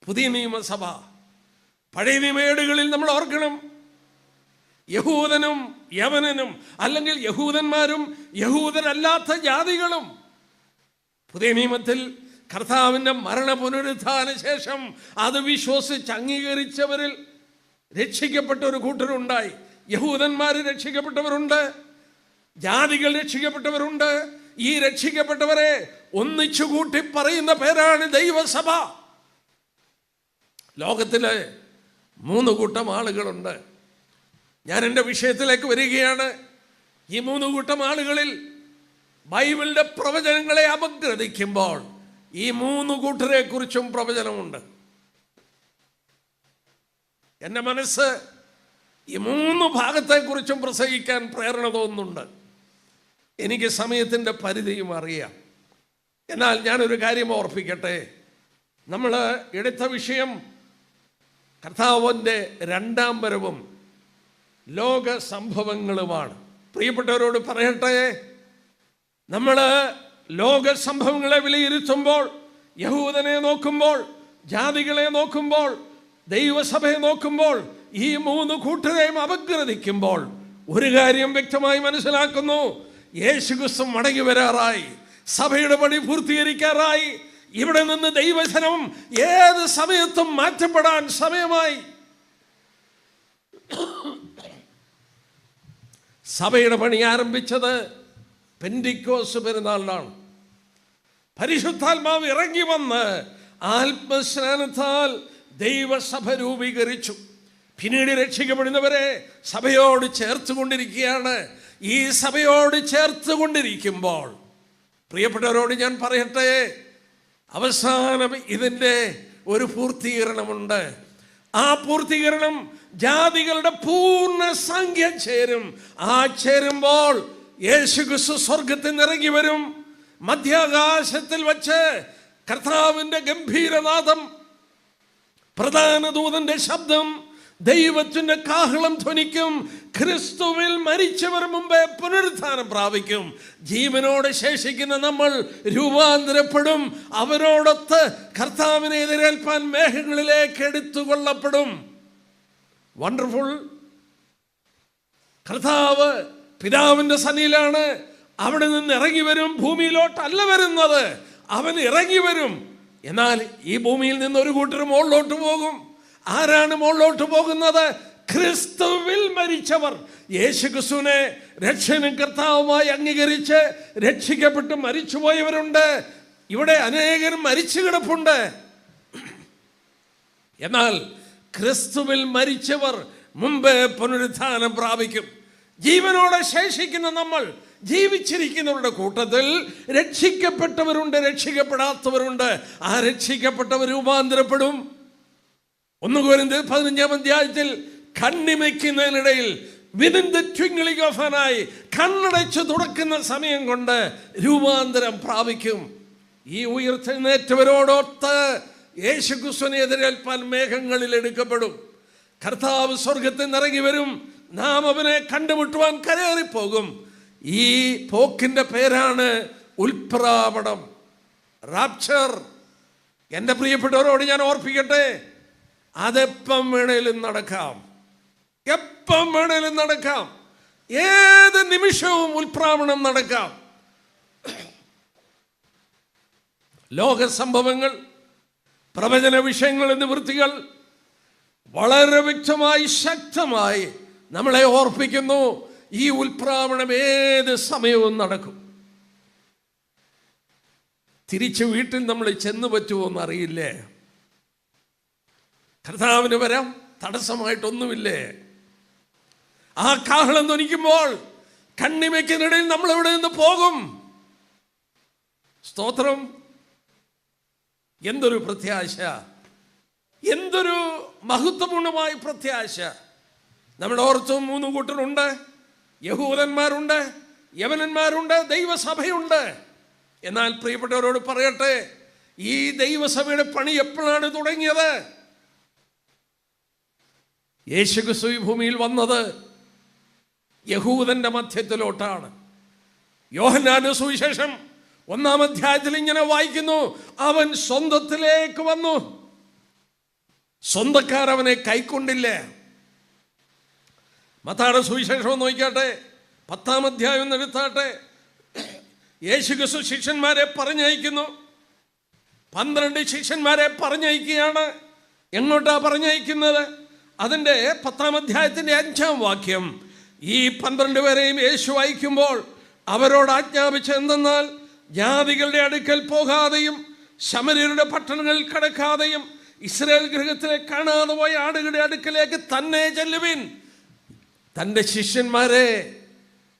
പുതിയ നിയമസഭ. പഴയ നിയമേടുകളിൽ നമ്മൾ ഓർക്കണം, യഹൂദനും യവനനും അല്ലെങ്കിൽ യഹൂദന്മാരും യഹൂദരല്ലാത്ത ജാതികളും. പുതിയ നിയമത്തിൽ കർത്താവിൻ്റെ മരണ പുനരുത്ഥാന ശേഷം അത് വിശ്വസിച്ച് അംഗീകരിച്ചവരിൽ രക്ഷിക്കപ്പെട്ട ഒരു കൂട്ടരുണ്ടായി. യഹൂദന്മാർ രക്ഷിക്കപ്പെട്ടവരുണ്ട്, ജാതികൾ രക്ഷിക്കപ്പെട്ടവരുണ്ട്. ഈ രക്ഷിക്കപ്പെട്ടവരെ ഒന്നിച്ചു കൂട്ടി പറയുന്ന പേരാണ് ദൈവസഭ. ലോകത്തില് 3 കൂട്ടം ആളുകളുണ്ട്. ഞാൻ എൻ്റെ വിഷയത്തിലേക്ക് വരികയാണ്. ഈ 3 കൂട്ടം ആളുകളിൽ ബൈബിളിൻ്റെ പ്രവചനങ്ങളെ അപഗ്രഥിക്കുമ്പോൾ ഈ 3 കൂട്ടരെ കുറിച്ചും പ്രവചനമുണ്ട്. എൻ്റെ മനസ്സ് ഈ 3 ഭാഗത്തെക്കുറിച്ചും പ്രസംഗിക്കാൻ പ്രേരണ തോന്നുന്നുണ്ട്. എനിക്ക് സമയത്തിൻ്റെ പരിധിയും അറിയാം. എന്നാൽ ഞാനൊരു കാര്യം ഓർപ്പിക്കട്ടെ. നമ്മൾ എടുത്ത വിഷയം കർത്താവിൻ്റെ 2ാം വരവും ലോക സംഭവങ്ങളുമാണ്. പ്രിയപ്പെട്ടവരോട് പറയട്ടെ, നമ്മൾ ലോക സംഭവങ്ങളെ വിലയിരുത്തുമ്പോൾ, യഹൂദനെ നോക്കുമ്പോൾ, ജാതികളെ നോക്കുമ്പോൾ, ദൈവസഭയെ നോക്കുമ്പോൾ, ഈ 3 കൂട്ടരെയും അപഗ്രഥിക്കുമ്പോൾ ഒരു കാര്യം വ്യക്തമായി മനസ്സിലാക്കുന്നു. യേശുക്രിസ്തു മടങ്ങി വരാറായി, സഭയുടെ പണി പൂർത്തീകരിക്കാറായി. ഇവിടെ നിന്ന് ദൈവജനം ഏത് സമയത്തും മാറ്റപ്പെടാൻ സമയമായി. സഭയുടെ പണി ആരംഭിച്ചത് പെന്തിക്കോസ്ത് പെരുന്നാളിലാണ്. പരിശുദ്ധാത്മാവ് ഇറങ്ങി വന്ന് ആത്മസ്നാനത്താൽ ദൈവസഭ രൂപീകരിച്ചു. പിന്നീട് രക്ഷിക്കപ്പെടുന്നവരെ സഭയോട് ചേർത്തുകൊണ്ടിരിക്കുകയാണ്. ഈ സഭയോട് ചേർത്തുകൊണ്ടിരിക്കുമ്പോൾ പ്രിയപ്പെട്ടവരോട് ഞാൻ പറയട്ടെ, അവസാനം ഇതിൻ്റെ ഒരു പൂർത്തീകരണമുണ്ട്. ആ പൂർത്തീകരണം ജാതികളുടെ പൂർണ്ണ സംഖ്യ ചേരും. ആ ചേരുമ്പോൾ യേശുക്രിസ്തു സ്വർഗത്തിൽ നിന്ന് ഇറങ്ങി വരും. മധ്യാകാശത്തിൽ വച്ച് കർത്താവിൻ്റെ ഗംഭീരനാദം, പ്രധാന ദൂതന്റെ ശബ്ദം, ദൈവത്തിന്റെ കാഹളം ധ്വനിക്കും. ക്രിസ്തുവിൽ മരിച്ചവർ മുമ്പേ പുനരുത്ഥാനം പ്രാപിക്കും. ജീവനോടെ ശേഷിക്കുന്ന നമ്മൾ രൂപാന്തരപ്പെടും. അവരോടൊത്ത് കർത്താവിനെ എതിരേൽപ്പാൻ മേഘങ്ങളിലേക്ക് എടുത്തുകൊള്ളപ്പെടും. വണ്ടർഫുൾ. കർത്താവ് പിതാവിന്റെ സന്നിധിയിലാണ്. അവിടെ നിന്ന് ഇറങ്ങി വരും. ഭൂമിയിലോട്ടല്ല വരുന്നത്, അവൻ ഇറങ്ങി വരും. എന്നാൽ ഈ ഭൂമിയിൽ നിന്ന് ഒരു കൂട്ടർ മുകളിലോട്ട് പോകും. ആരാണ് മുകളിലോട്ട് പോകുന്നത്? ക്രിസ്തുവിൽ മരിച്ചവർ, യേശുക്രിസ്തുവിനെ രക്ഷകനും കർത്താവുമായി അംഗീകരിച്ച് രക്ഷിക്കപ്പെട്ട് മരിച്ചുപോയവരുണ്ട്. ഇവിടെ അനേകരും മരിച്ചു കിടപ്പുണ്ട്. എന്നാൽ ക്രിസ്തുവിൽ മരിച്ചവർ മുമ്പ് പുനരുത്ഥാനം പ്രാപിക്കും. ജീവനോടെ ശേഷിക്കുന്ന നമ്മൾ, ജീവിച്ചിരിക്കുന്നവരുടെ കൂട്ടത്തിൽ രക്ഷിക്കപ്പെട്ടവരുണ്ട്, രക്ഷിക്കപ്പെടാത്തവരുണ്ട്. ആ രക്ഷിക്കപ്പെട്ടവർ രൂപാന്തരപ്പെടും. 1 കൊരിന്ത്യർ 15-ാം അധ്യായത്തിൽ കണ്ണിമയ്ക്കുന്നതിനിടയിൽ within the twinkling of an eye, കണ്ണടച്ചു തുറക്കുന്ന സമയം കൊണ്ട് രൂപാന്തരം പ്രാപിക്കും. ഈ ഉയർത്തെഴുന്നേറ്റവരോടൊത്ത് യേശുക്രിസ്തുവിനെ എതിരേൽപ്പാൻ മേഘങ്ങളിൽ എടുക്കപ്പെടും. കർത്താവ് സ്വർഗത്തിൽ നിറങ്ങി വരും. നാം അവനെ കണ്ടുമുട്ടുവാൻ കരേറിപ്പോകും. ഈ പോക്കിന്റെ പേരാണ് ഉൽപ്രാപണം, റാപ്ചർ. എൻ്റെ പ്രിയപ്പെട്ടവരോട് ഞാൻ ഓർപ്പിക്കട്ടെ, അതെപ്പം വേണേലും നടക്കാം, എപ്പം വേണേലും നടക്കാം. ഏത് നിമിഷവും ഉൽപ്രാപണം നടക്കാം. ലോക സംഭവങ്ങൾ, പ്രവചന വിഷയങ്ങൾ, നിവൃത്തികൾ വളരെ വ്യക്തമായി, ശക്തമായി നമ്മളെ ഓർപ്പിക്കുന്നു. ഈ ഉൽപ്രാപണം ഏത് സമയവും നടക്കും. തിരിച്ചു വീട്ടിൽ നമ്മൾ ചെന്നു പറ്റുമോ എന്നറിയില്ലേ. കർത്താവിന് വരാം, തടസ്സമായിട്ടൊന്നുമില്ലേ. ആ കാഹളം ധ്വനിക്കുമ്പോൾ കണ്ണിമയ്ക്കിനിടയിൽ നമ്മൾ എവിടെ നിന്ന് പോകും? സ്തോത്രം. എന്തൊരു പ്രത്യാശ, എന്തൊരു മഹത്വപൂർണമായ പ്രത്യാശ. നമ്മുടെ ഓർത്തും 3 കൂട്ടരുണ്ട്. യഹൂദന്മാരുണ്ട്, യവനന്മാരുണ്ട്, ദൈവസഭയുണ്ട്. എന്നാൽ പ്രിയപ്പെട്ടവരോട് പറയട്ടെ, ഈ ദൈവസഭയുടെ പണി എപ്പോഴാണ് തുടങ്ങിയത്? യേശുക്രിസ്തു ഈ ഭൂമിയിൽ വന്നത് യഹൂദന്റെ മധ്യത്തിലോട്ടാണ്. യോഹന്നാന്റെ സുവിശേഷം 1-ാം അധ്യായത്തിൽ ഇങ്ങനെ വായിക്കുന്നു, അവൻ സ്വന്തത്തിലേക്ക് വന്നു, സ്വന്തക്കാരവനെ കൈക്കൊണ്ടില്ല. മത്തായിയുടെ സുവിശേഷം നോക്കിയാട്ടെ, 10-ാം അധ്യായം എടുത്താട്ടെ. യേശുക്രിസ്തു ശിഷ്യന്മാരെ പറഞ്ഞയക്കുന്നു. 12 ശിഷ്യന്മാരെ പറഞ്ഞയക്കുകയാണ്. എങ്ങോട്ടാ പറഞ്ഞയക്കുന്നത്? അതിൻ്റെ 10-ാം അധ്യായത്തിൻ്റെ 5-ാം വാക്യം. ഈ 12 പേരെയും യേശു അയക്കുമ്പോൾ അവരോട് ആജ്ഞാപിച്ച എന്തെന്നാൽ, ജാതികളുടെ അടുക്കൽ പോകാതെയും ശമര്യരുടെ പട്ടണങ്ങളിൽ കടക്കാതെയും ഇസ്രായേൽ ഗൃഹത്തിലെ കാണാതെ പോയ ആടുകളുടെ അടുക്കലേക്ക് തന്നെ ചെല്ലുവിൻ. തൻ്റെ ശിഷ്യന്മാരെ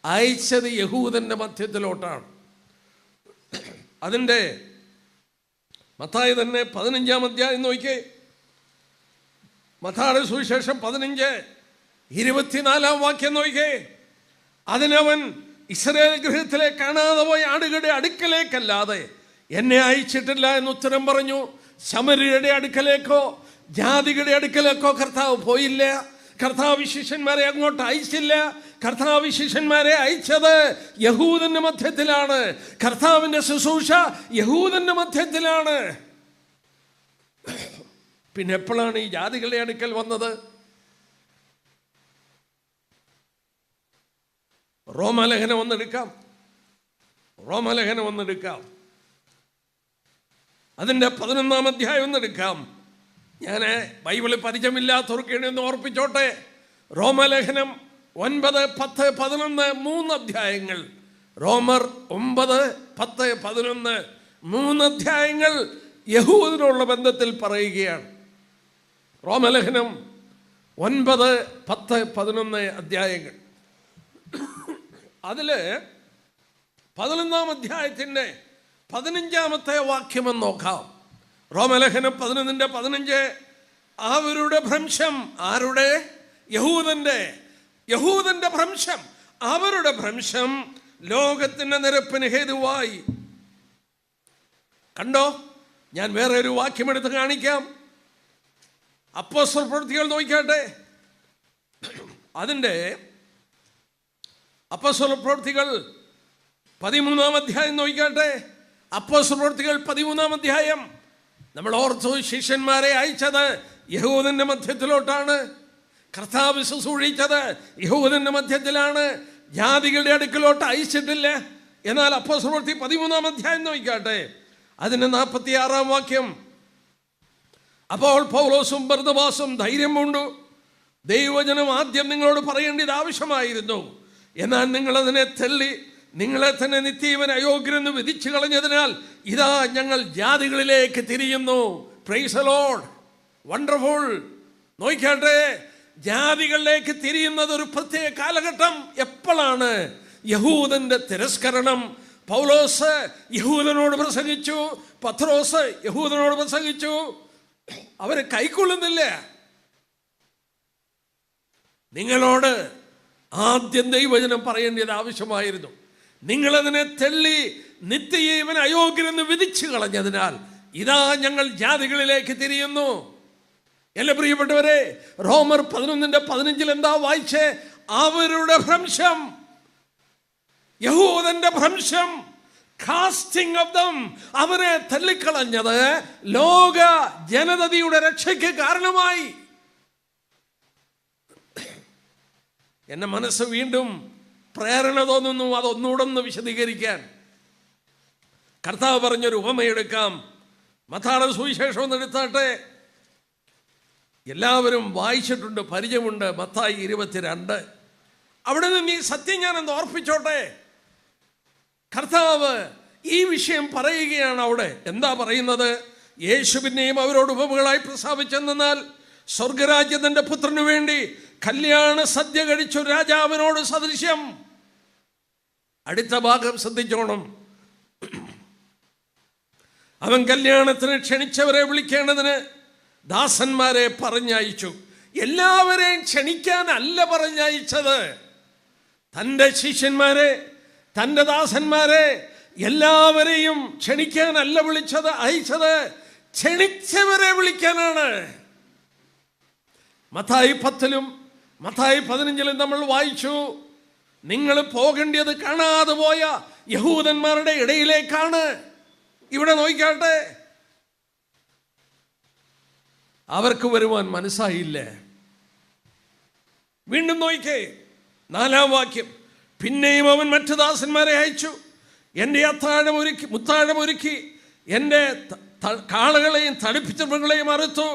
അയച്ചത് യഹൂദന്റെ മധ്യത്തിലോട്ടാണ്. അതിൻ്റെ മത്തായി തന്നെ 15-ാം അധ്യായം നോക്കിയേ. മത്തായിയുടെ സുവിശേഷം 15:24 വാക്യം നോക്കിയേ. അതിനവൻ, ഇസ്രായേൽ ഗൃഹത്തിലെ കാണാതെ പോയ ആടുകളുടെ അടുക്കലേക്കല്ലാതെ എന്നെ അയച്ചിട്ടില്ല എന്ന് ഉത്തരം പറഞ്ഞു. ശമര്യരുടെ അടുക്കലേക്കോ ജാതികളുടെ അടുക്കലേക്കോ കർത്താവ് പോയില്ല. കർത്താവ് ശിഷ്യന്മാരെ അങ്ങോട്ട് അയച്ചില്ല. കർത്താവ് ശിഷ്യന്മാരെ അയച്ചത് യഹൂദന്റെ മധ്യത്തിലാണ്. കർത്താവിന്റെ ശുശ്രൂഷ യഹൂദന്റെ മധ്യത്തിലാണ്. പിന്നെ എപ്പോഴാണ് ഈ ജാതികളുടെ അടുക്കൽ വന്നത്? റോമാലേഖനം ഒന്നെടുക്കാം. അതിൻ്റെ 11-ാം അധ്യായം ഒന്നെടുക്കാം. ഞാൻ ബൈബിളിൽ പരിചയമില്ലാത്തവർക്ക് ഒന്ന് ഓർപ്പിച്ചോട്ടെ. റോമാലേഖനം 9, 10, 11 3 അധ്യായങ്ങൾ. റോമർ 9, 10, 11 3 അധ്യായങ്ങൾ യഹൂദനുള്ള ബന്ധത്തിൽ പറയുകയാണ്. റോമാലേഖനം 9, 10, 11 അധ്യായങ്ങൾ. അതില് 11-ാം അധ്യായത്തിൻ്റെ 15-ാമത്തെ വാക്യമെന്ന് നോക്കാം. റോമാലേഖനം 11:15. അവരുടെ ഭ്രംശം, ആരുടെ? യഹൂദന്റെ ഭ്രംശം, അവരുടെ ഭ്രംശം ലോകത്തിന്റെ നിരപ്പിന് ഹേതുവായി. കണ്ടോ? ഞാൻ വേറെ ഒരു വാക്യമെടുത്ത് കാണിക്കാം. അപ്പോസ്തല പ്രവൃത്തികൾ നോക്കിയാട്ടെ. അതിൻ്റെ അപ്പോസ്തല പ്രവൃത്തികൾ 13-ാം അധ്യായം നോക്കിയാട്ടെ. അപ്പോസ്തല പ്രവൃത്തികൾ 13-ാം അധ്യായം. നമ്മൾ ഓർത്തു, ശിഷ്യന്മാരെ അയച്ചത് യഹൂദന്റെ മധ്യത്തിലോട്ടാണ്. കർത്താവ് ശുശ്രൂഷിച്ചത് യഹൂദന്റെ മധ്യത്തിലാണ്. ജാതികളുടെ അടുക്കലോട്ട് അയച്ചിട്ടില്ല. എന്നാൽ അപ്പോസ്തല പ്രവൃത്തി 13-ാം അധ്യായം നോക്കിയാട്ടെ. അതിന് 46-ാം വാക്യം. അപ്പോൾ പൗലോസും ബർന്നബാസും ധൈര്യം കൊണ്ടു ദൈവവചനം ആദ്യം നിങ്ങളോട് പറയേണ്ടത് ആവശ്യമായിരുന്നു. എന്നാൽ നിങ്ങളതിനെ തള്ളി നിങ്ങളെ തന്നെ നിത്യജീവൻ അയോഗ്യരെന്ന് വിധിച്ചു കളഞ്ഞതിനാൽ ഇതാ ഞങ്ങൾ ജാതികളിലേക്ക് തിരിയുന്നു. Price the Lord. വണ്ടർഫുൾ. നോക്കിയാട്ടെ, ജാതികളിലേക്ക് തിരിയുന്നത് ഒരു പ്രത്യേക കാലഘട്ടം. എപ്പോഴാണ്? യഹൂദന്റെ തിരസ്കരണം. പൗലോസ് യഹൂദനോട് പ്രസംഗിച്ചു, പത്രോസ് യഹൂദനോട് പ്രസംഗിച്ചു, അവര് കൈക്കൊള്ളുന്നില്ല. നിങ്ങളോട് ആദ്യം ദൈവവചനം പറയേണ്ടത് ആവശ്യമായിരുന്നു. നിങ്ങളതിനെ തള്ളി നിത്യജീവൻ അയോഗ്യരെന്ന് വിധിച്ചു കളഞ്ഞതിനാൽ ഇതാ ഞങ്ങൾ ജാതികളിലേക്ക് തിരിയുന്നു. എല്ലാ പ്രിയപ്പെട്ടവരെ, റോമർ 11:15 എന്താ വായിച്ചേ? അവരുടെ ഭ്രംശം, യഹൂദന്റെ ഭ്രംശം, കാസ്റ്റിംഗ് ഓഫ് ദം, അവരെ തള്ളിക്കളഞ്ഞത് ലോക ജനതയുടെ രക്ഷയ്ക്ക് കാരണമായി. എന്റെ മനസ്സ് വീണ്ടും പ്രേരണ തോന്നുന്നു അതൊന്നുകൂടെ വിശദീകരിക്കാൻ. കർത്താവ് പറഞ്ഞൊരു ഉപമയെടുക്കാം. മത്തായിയുടെ സുവിശേഷം ഒന്ന് എടുത്താട്ടെ. എല്ലാവരും വായിച്ചിട്ടുണ്ട്, പരിചയമുണ്ട്. മത്തായി 22. അവിടെ നിന്ന് ഈ സത്യം ഞാനെന്ന് ഓർപ്പിച്ചോട്ടെ. കർത്താവ് ഈ വിഷയം പറയുകയാണ്. അവിടെ എന്താ പറയുന്നത്? യേശു പിന്നെയും അവരോട് ഉപമകളായി പ്രസ്താവിച്ചെന്നാൽ സ്വർഗരാജ്യത്തിന്റെ പുത്രനു വേണ്ടി കല്യാണ സദ്യ കഴിച്ചു രാജാവിനോട് സദൃശ്യം. അടുത്ത ഭാഗം ശ്രദ്ധിച്ചോണം. അവൻ കല്യാണത്തിന് ക്ഷണിച്ചവരെ വിളിക്കേണ്ടതിന് ദാസന്മാരെ പറഞ്ഞയച്ചു. എല്ലാവരെയും ക്ഷണിക്കാനല്ല പറഞ്ഞയച്ചത്. തൻ്റെ ശിഷ്യന്മാരെ, തൻ്റെ ദാസന്മാരെ എല്ലാവരെയും ക്ഷണിക്കാനല്ല അയച്ചത്, ക്ഷണിച്ചവരെ വിളിക്കാനാണ്. മത്തായി 10 മത്തായി 15 നമ്മൾ വായിച്ചു, നിങ്ങൾ പോകേണ്ടത് കാണാതെ പോയ യഹൂദന്മാരുടെ ഇടയിലേക്കാണ്. ഇവിടെ നോക്കിക്കാട്ടെ, അവർക്ക് വരുവാൻ മനസ്സായില്ല. വീണ്ടും നോക്കിക്കേ, 4-ാം വാക്യം. പിന്നെയും അവൻ മറ്റു ദാസന്മാരെ അയച്ചു. എൻ്റെ മുത്താഴമൊരുക്കി എൻ്റെ കാളകളെയും തടിപ്പിച്ച മൃഗങ്ങളെയും അറുത്തു.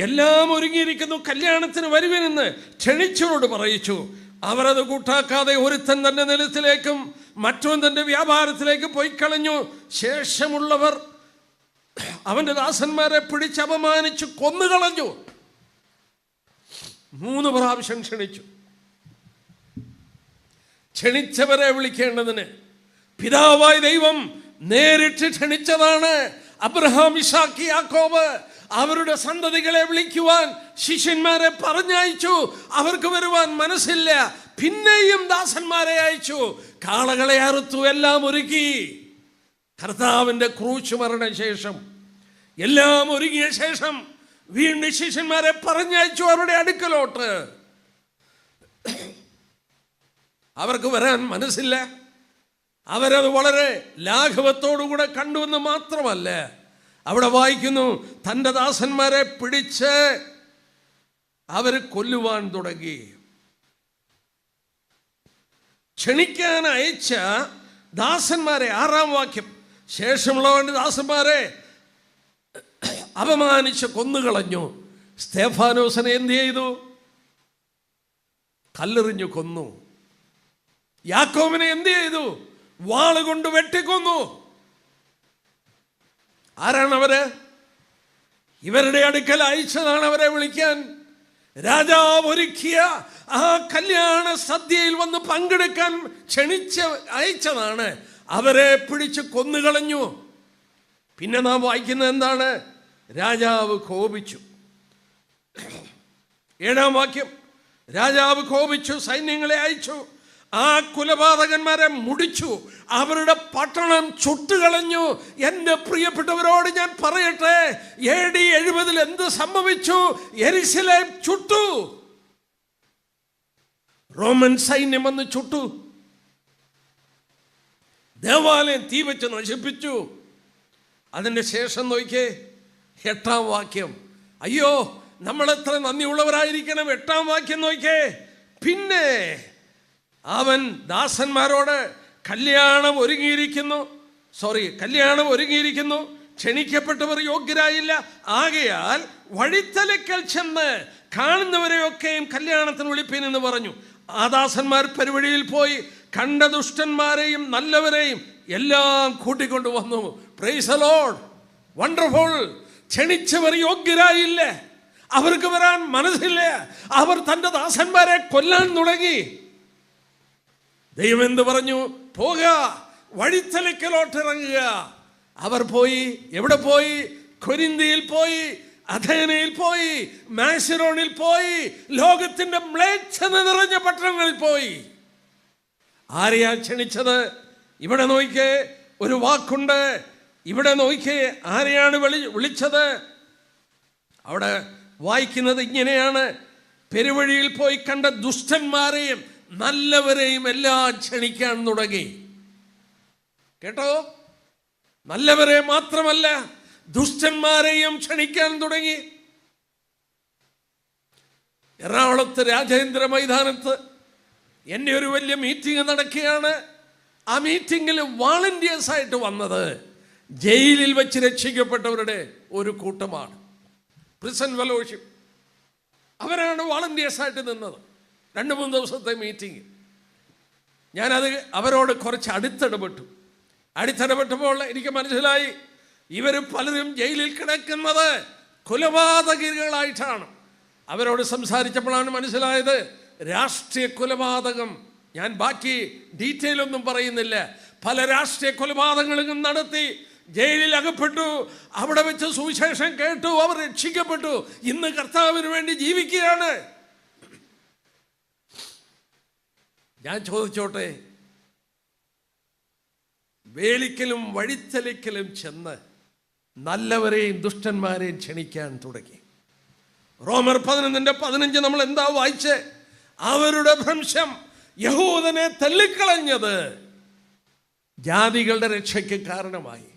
എല്ലാം ഒരുങ്ങിയിരിക്കുന്നു, കല്യാണത്തിന് വരുവനെന്ന് ക്ഷണിച്ചവരോട് പറയിച്ചു. അവരത് കൂട്ടാക്കാതെ ഒരുത്തൻ തൻ്റെ നിലത്തിലേക്കും മറ്റവൻ തൻ്റെ വ്യാപാരത്തിലേക്കും പോയി കളഞ്ഞു. ശേഷമുള്ളവർ അവൻ്റെ ദാസന്മാരെ പിടിച്ച് അപമാനിച്ചു കൊന്നുകളഞ്ഞു. 3 പ്രാവശ്യം ക്ഷണിച്ചു. ക്ഷണിച്ചവരെ വിളിക്കേണ്ടതിന് പിതാവായ ദൈവം നേരിട്ട് ക്ഷണിച്ചതാണ്. അബ്രഹാം, ഇസാക്ക്, യാക്കോബ് അവരുടെ സന്തതികളെ വിളിക്കുവാൻ ശിഷ്യന്മാരെ പറഞ്ഞയച്ചു. അവർക്ക് വരുവാൻ മനസ്സില്ല. പിന്നെയും ദാസന്മാരെ അയച്ചു. കാളകളെ അറുത്തു, എല്ലാം ഒരുക്കി. കർത്താവിൻ്റെ ക്രൂശ് മരണശേഷം എല്ലാം ഒരുങ്ങിയ ശേഷം വീണ്ടും ശിഷ്യന്മാരെ പറഞ്ഞയച്ചു അവരുടെ അടുക്കലോട്ട്. അവർക്ക് വരാൻ മനസ്സില്ല. അവരത് വളരെ ലാഘവത്തോടുകൂടെ കണ്ടുവെന്ന് മാത്രമല്ല, അവിടെ വായിക്കുന്നു, തൻ്റെ ദാസന്മാരെ പിടിച്ച് അവർ കൊല്ലുവാൻ തുടങ്ങി. ക്ഷണിക്കാൻ അയച്ച ദാസന്മാരെ, 6-ാം വാക്യം, ശേഷമുള്ളവന്റെ ദാസന്മാരെ അപമാനിച്ച് കൊന്നുകളഞ്ഞു. സ്തെഫാനോസിനെ എന്ത് ചെയ്തു? കല്ലെറിഞ്ഞു കൊന്നു. യാക്കോബിനെ എന്ത് ചെയ്തു? വാളുകൊണ്ട് വെട്ടിക്കൊന്നു. ആരാണവര്? ഇവരുടെ അടുക്കൽ അയച്ചതാണ് അവരെ വിളിക്കാൻ. രാജാവ് ഒരുക്കിയ ആ കല്യാണ സദ്യയിൽ വന്ന് പങ്കെടുക്കാൻ അയച്ചതാണ്. അവരെ പിടിച്ച് കൊന്നുകളഞ്ഞു. പിന്നെ നാം വായിക്കുന്നത് എന്താണ്? രാജാവ് കോപിച്ചു. 7-ാം വാക്യം. രാജാവ് കോപിച്ചു, സൈന്യങ്ങളെ അയച്ചു, ആ കുലപാതകന്മാരെ മുടിച്ചു, അവരുടെ പട്ടണം ചുട്ടുകളഞ്ഞു. എൻ്റെ പ്രിയപ്പെട്ടവരോട് ഞാൻ പറയട്ടെ, AD 70 എന്ത് സംഭവിച്ചു? യെരുശലേം ചുട്ടു. റോമൻ സൈന്യം വന്ന് ചുട്ടു. ദേവാലയം തീ വെച്ച് നശിപ്പിച്ചു. അതിൻ്റെ ശേഷം നോക്കിയേ, 8-ാം വാക്യം. അയ്യോ, നമ്മൾ എത്ര നന്ദിയുള്ളവരായിരിക്കണം. 8-ാം വാക്യം നോക്കിയേ. പിന്നെ അവൻ ദാസന്മാരോട് കല്യാണം ഒരുങ്ങിയിരിക്കുന്നു, ക്ഷണിക്കപ്പെട്ടവർ യോഗ്യരായില്ല. ആകയാൽ വഴിത്തലക്കൽ ചെന്ന് കാണുന്നവരെയൊക്കെയും കല്യാണത്തിന് വിളിപ്പീൻ എന്ന് പറഞ്ഞു. ആ ദാസന്മാർ പെരുവഴിയിൽ പോയി കണ്ട ദുഷ്ടന്മാരെയും നല്ലവരെയും എല്ലാം കൂട്ടിക്കൊണ്ടു വന്നു. Praise the Lord, wonderful. ക്ഷണിച്ചവർ യോഗ്യരായില്ല, അവർക്ക് വരാൻ മനസ്സില്ല. അവർ തൻ്റെ ദാസന്മാരെ കൊല്ലാൻ തുടങ്ങി. ദൈവം എന്ത് പറഞ്ഞു? പോക, വഴിത്തലക്കലോട്ട് ഇറങ്ങുക. അവർ പോയി. എവിടെ പോയി? കൊരിന്തിയിൽ പോയി, അഥേനയിൽ പോയി, മാസിഡോണിൽ പോയി, ലോകത്തിന്റെ മ്ലേച്ഛത നിറഞ്ഞ പട്ടണങ്ങളിൽ പോയി. ആരെയാ ക്ഷണിച്ചത്? ഇവിടെ നോക്കിയേ, ഒരു വാക്കുണ്ട്. ഇവിടെ നോക്കിയേ, ആരെയാണ് വിളിച്ചത്? അവിടെ വായിക്കുന്നത് ഇങ്ങനെയാണ്: പെരുവഴിയിൽ പോയി കണ്ട ദുഷ്ടന്മാരെയും നല്ലവരെയും എല്ലാം ക്ഷണിക്കാൻ തുടങ്ങി. കേട്ടോ? നല്ലവരെ മാത്രമല്ല, ദുഷ്ടന്മാരെയും ക്ഷണിക്കാൻ തുടങ്ങി. എറണാകുളത്ത് രാജേന്ദ്ര മൈതാനത്ത് എൻ്റെ ഒരു വലിയ മീറ്റിംഗ് നടക്കുകയാണ്. ആ മീറ്റിങ്ങിൽ വാളണ്ടിയേഴ്സ് ആയിട്ട് വന്നത് ജയിലിൽ വെച്ച് രക്ഷിക്കപ്പെട്ടവരുടെ ഒരു കൂട്ടമാണ്. Prison fellowship. അവരാണ് വാളണ്ടിയേഴ്സ് ആയിട്ട് നിന്നത് 2-3 ദിവസത്തെ മീറ്റിംഗ്. ഞാനത് അവരോട് കുറച്ച് അടുത്തിടപെട്ടപ്പോൾ എനിക്ക് മനസ്സിലായി, ഇവർ പലരും ജയിലിൽ കിടക്കുന്നത് കൊലപാതകികളായിട്ടാണ്. അവരോട് സംസാരിച്ചപ്പോഴാണ് മനസ്സിലായത് രാഷ്ട്രീയ കൊലപാതകം. ഞാൻ ബാക്കി ഡീറ്റെയിൽ ഒന്നും പറയുന്നില്ല. പല രാഷ്ട്രീയ കൊലപാതകങ്ങളും നടത്തി ജയിലിൽ അകപ്പെട്ടു. അവിടെ വെച്ച് സുവിശേഷം കേട്ടു, അവർ രക്ഷിക്കപ്പെട്ടു. ഇന്ന് കർത്താവിന് വേണ്ടി ജീവിക്കുകയാണ്. ഞാൻ ചോദിച്ചോട്ടെ, വേലിക്കലും വഴിത്തലയ്ക്കലും ചെന്ന് നല്ലവരെയും ദുഷ്ടന്മാരെയും ക്ഷണിക്കാൻ തുടങ്ങി. റോമർ 11:15 നമ്മൾ എന്താ വായിച്ചേ? അവരുടെ ഭ്രംശം യഹൂദനെ തള്ളിക്കളഞ്ഞത് ജാതികളുടെ രക്ഷയ്ക്ക് കാരണമായി.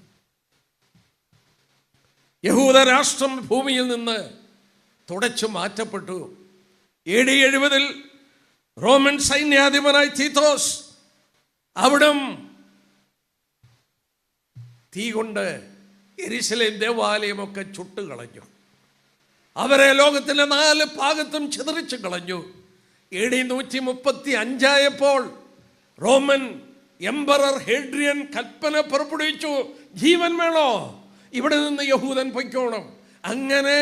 യഹൂദ രാഷ്ട്രം ഭൂമിയിൽ നിന്ന് തുടച്ചു മാറ്റപ്പെട്ടു. AD 70 റോമൻ സൈന്യാധിപനായി തീത്തോസ് അവിടം തീ കൊണ്ട് യെരുശലേം ദേവാലയമൊക്കെ ചുട്ടുകളഞ്ഞു. അവരെ ലോകത്തിലെ 4 ഭാഗത്തും ചിതറിച്ചു കളഞ്ഞു. AD 135 റോമൻ എംപറർ ഹേഡ്രിയൻ കൽപ്പന പുറപ്പെടുവിച്ചു, ജീവൻ വേണോ, ഇവിടെ നിന്ന് യഹൂദൻ പൊയ്ക്കോണം. അങ്ങനെ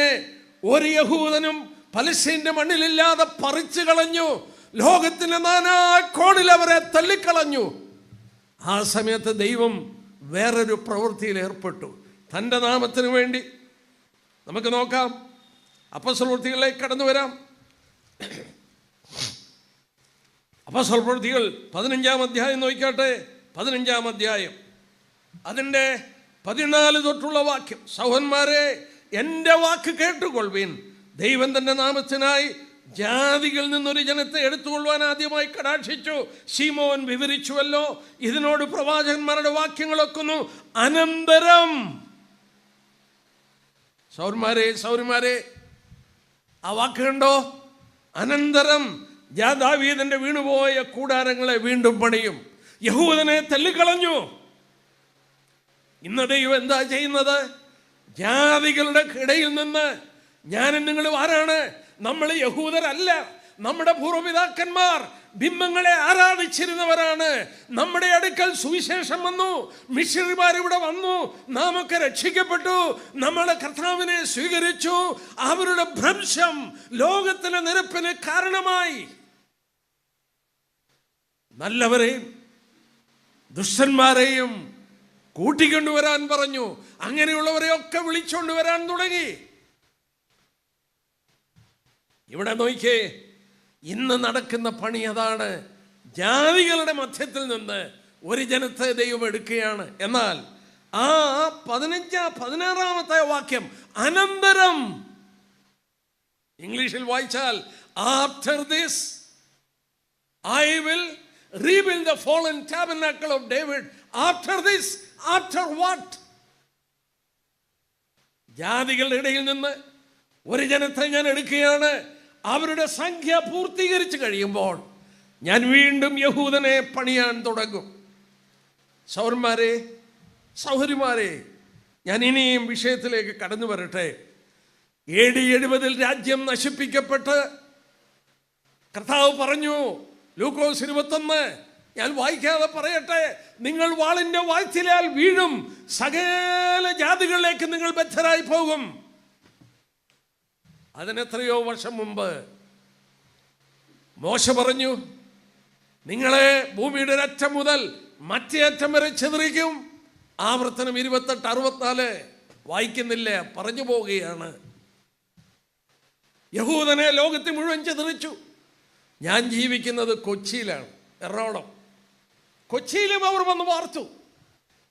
ഒരു യഹൂദനും പലസ്തീന്റെ മണ്ണിലില്ലാതെ പറിച്ചു കളഞ്ഞു. ലോകത്തിന്റെ 4 കോണിൽ അവരെ തള്ളിക്കളഞ്ഞു. ആ സമയത്ത് ദൈവം വേറൊരു പ്രവൃത്തിയിൽ ഏർപ്പെട്ടു തൻ്റെ നാമത്തിന് വേണ്ടി. നമുക്ക് നോക്കാം, അപ്പോസ്തലപ്രവൃത്തികളിലേക്ക് കടന്നു വരാം. അപ്പോസ്തലപ്രവൃത്തികൾ 15-ാം അധ്യായം നോക്കിക്കാട്ടെ. 15-ാം അധ്യായം അതിൻ്റെ 14 തൊട്ടുള്ള വാക്യം. സഹോദരന്മാരെ, എൻ്റെ വാക്ക് കേട്ടുകൊള്ളുവിൻ. ദൈവം തൻ്റെ നാമത്തിനായി ജാതികളിൽ നിന്നൊരു ജനത്തെ എടുത്തുകൊള്ളുവാൻ ആദ്യമായി കടാക്ഷിച്ചു. ശീമോൻ വിവരിച്ചുവല്ലോ. ഇതിനോട് പ്രവാചകന്മാരുടെ വാക്യങ്ങളൊക്കെ അനന്തരം. സൗരന്മാരെ, ആ വാക്ക് കണ്ടോ? അനന്തരം ദാവീദിന്റെ വീണുപോയ കൂടാരങ്ങളെ വീണ്ടും പണിയും. യഹൂദനെ തള്ളിക്കളഞ്ഞു. ഇന്ന് ദൈവം എന്താ ചെയ്യുന്നത്? ജാതികളുടെ ഇടയിൽ നിന്ന് ഞാനും നിങ്ങളും ആരാണ്? നമ്മൾ യഹൂദരല്ല. നമ്മുടെ പൂർവ്വപിതാക്കന്മാർ ബിംബങ്ങളെ ആരാധിച്ചിരുന്നവരാണ്. നമ്മുടെ അടുക്കൽ സുവിശേഷം വന്നു, മിഷണറിമാർ ഇവിടെ വന്നു, നാം ഒക്കെ രക്ഷിക്കപ്പെട്ടു, നമ്മുടെ കർത്താവിനെ സ്വീകരിച്ചു. അവരുടെ ഭ്രംശം ലോകത്തിലെ നിരപ്പിന് കാരണമായി. നല്ലവരെയും ദുഷ്ടന്മാരെയും കൂട്ടിക്കൊണ്ടുവരാൻ പറഞ്ഞു. അങ്ങനെയുള്ളവരെയൊക്കെ വിളിച്ചുകൊണ്ടുവരാൻ തുടങ്ങി. ഇവിടെ നോക്കിയേ, ഇന്ന് നടക്കുന്ന പണി അതാണ്. ജാതികളുടെ മധ്യത്തിൽ നിന്ന് ഒരു ജനത്തെ ദൈവം എടുക്കുകയാണ്. എന്നാൽ ആ 16-ാമത്തെ വാക്യം അനന്തരം, ഇംഗ്ലീഷിൽ വായിച്ചാൽ after this I will rebuild the fallen tabernacle of David. After this, after what? ജാതികളുടെ ഇടയിൽ നിന്ന് ഒരു ജനത്തെ ഞാൻ എടുക്കുകയാണ്. അവരുടെ സംഖ്യ പൂർത്തീകരിച്ചു കഴിയുമ്പോൾ ഞാൻ വീണ്ടും യഹൂദനെ പണിയാൻ തുടങ്ങും. സഹോദരന്മാരെ, ഞാൻ ഇനിയും വിഷയത്തിലേക്ക് കടന്നു വരട്ടെ. AD 70 രാജ്യം നശിപ്പിക്കപ്പെട്ട് കർത്താവ് പറഞ്ഞു, ലൂക്കോസ് 21, ഞാൻ വായിക്കാതെ പറയട്ടെ, നിങ്ങൾ വാളിന്റെ വായ്ത്തലയാൽ വീഴും, സകല ജാതികളിലേക്ക് നിങ്ങൾ ബദ്ധരായി പോകും. അതിനെത്രയോ വർഷം മുമ്പ് മോശ പറഞ്ഞു, നിങ്ങളെ ഭൂമിയുടെ ഒരറ്റം മുതൽ മറ്റേ അറ്റം വരെ ചിതറിക്കും. ആവർത്തനം 28-64 വായിക്കുന്നില്ല, പറഞ്ഞു പോവുകയാണ്. യഹൂദനെ ലോകത്തെ മുഴുവൻ ചിതറിച്ചു. ഞാൻ ജീവിക്കുന്നത് കൊച്ചിയിലാണ്, എറണാകുളം. കൊച്ചിയിലും അവർ വന്ന് വാർത്തു.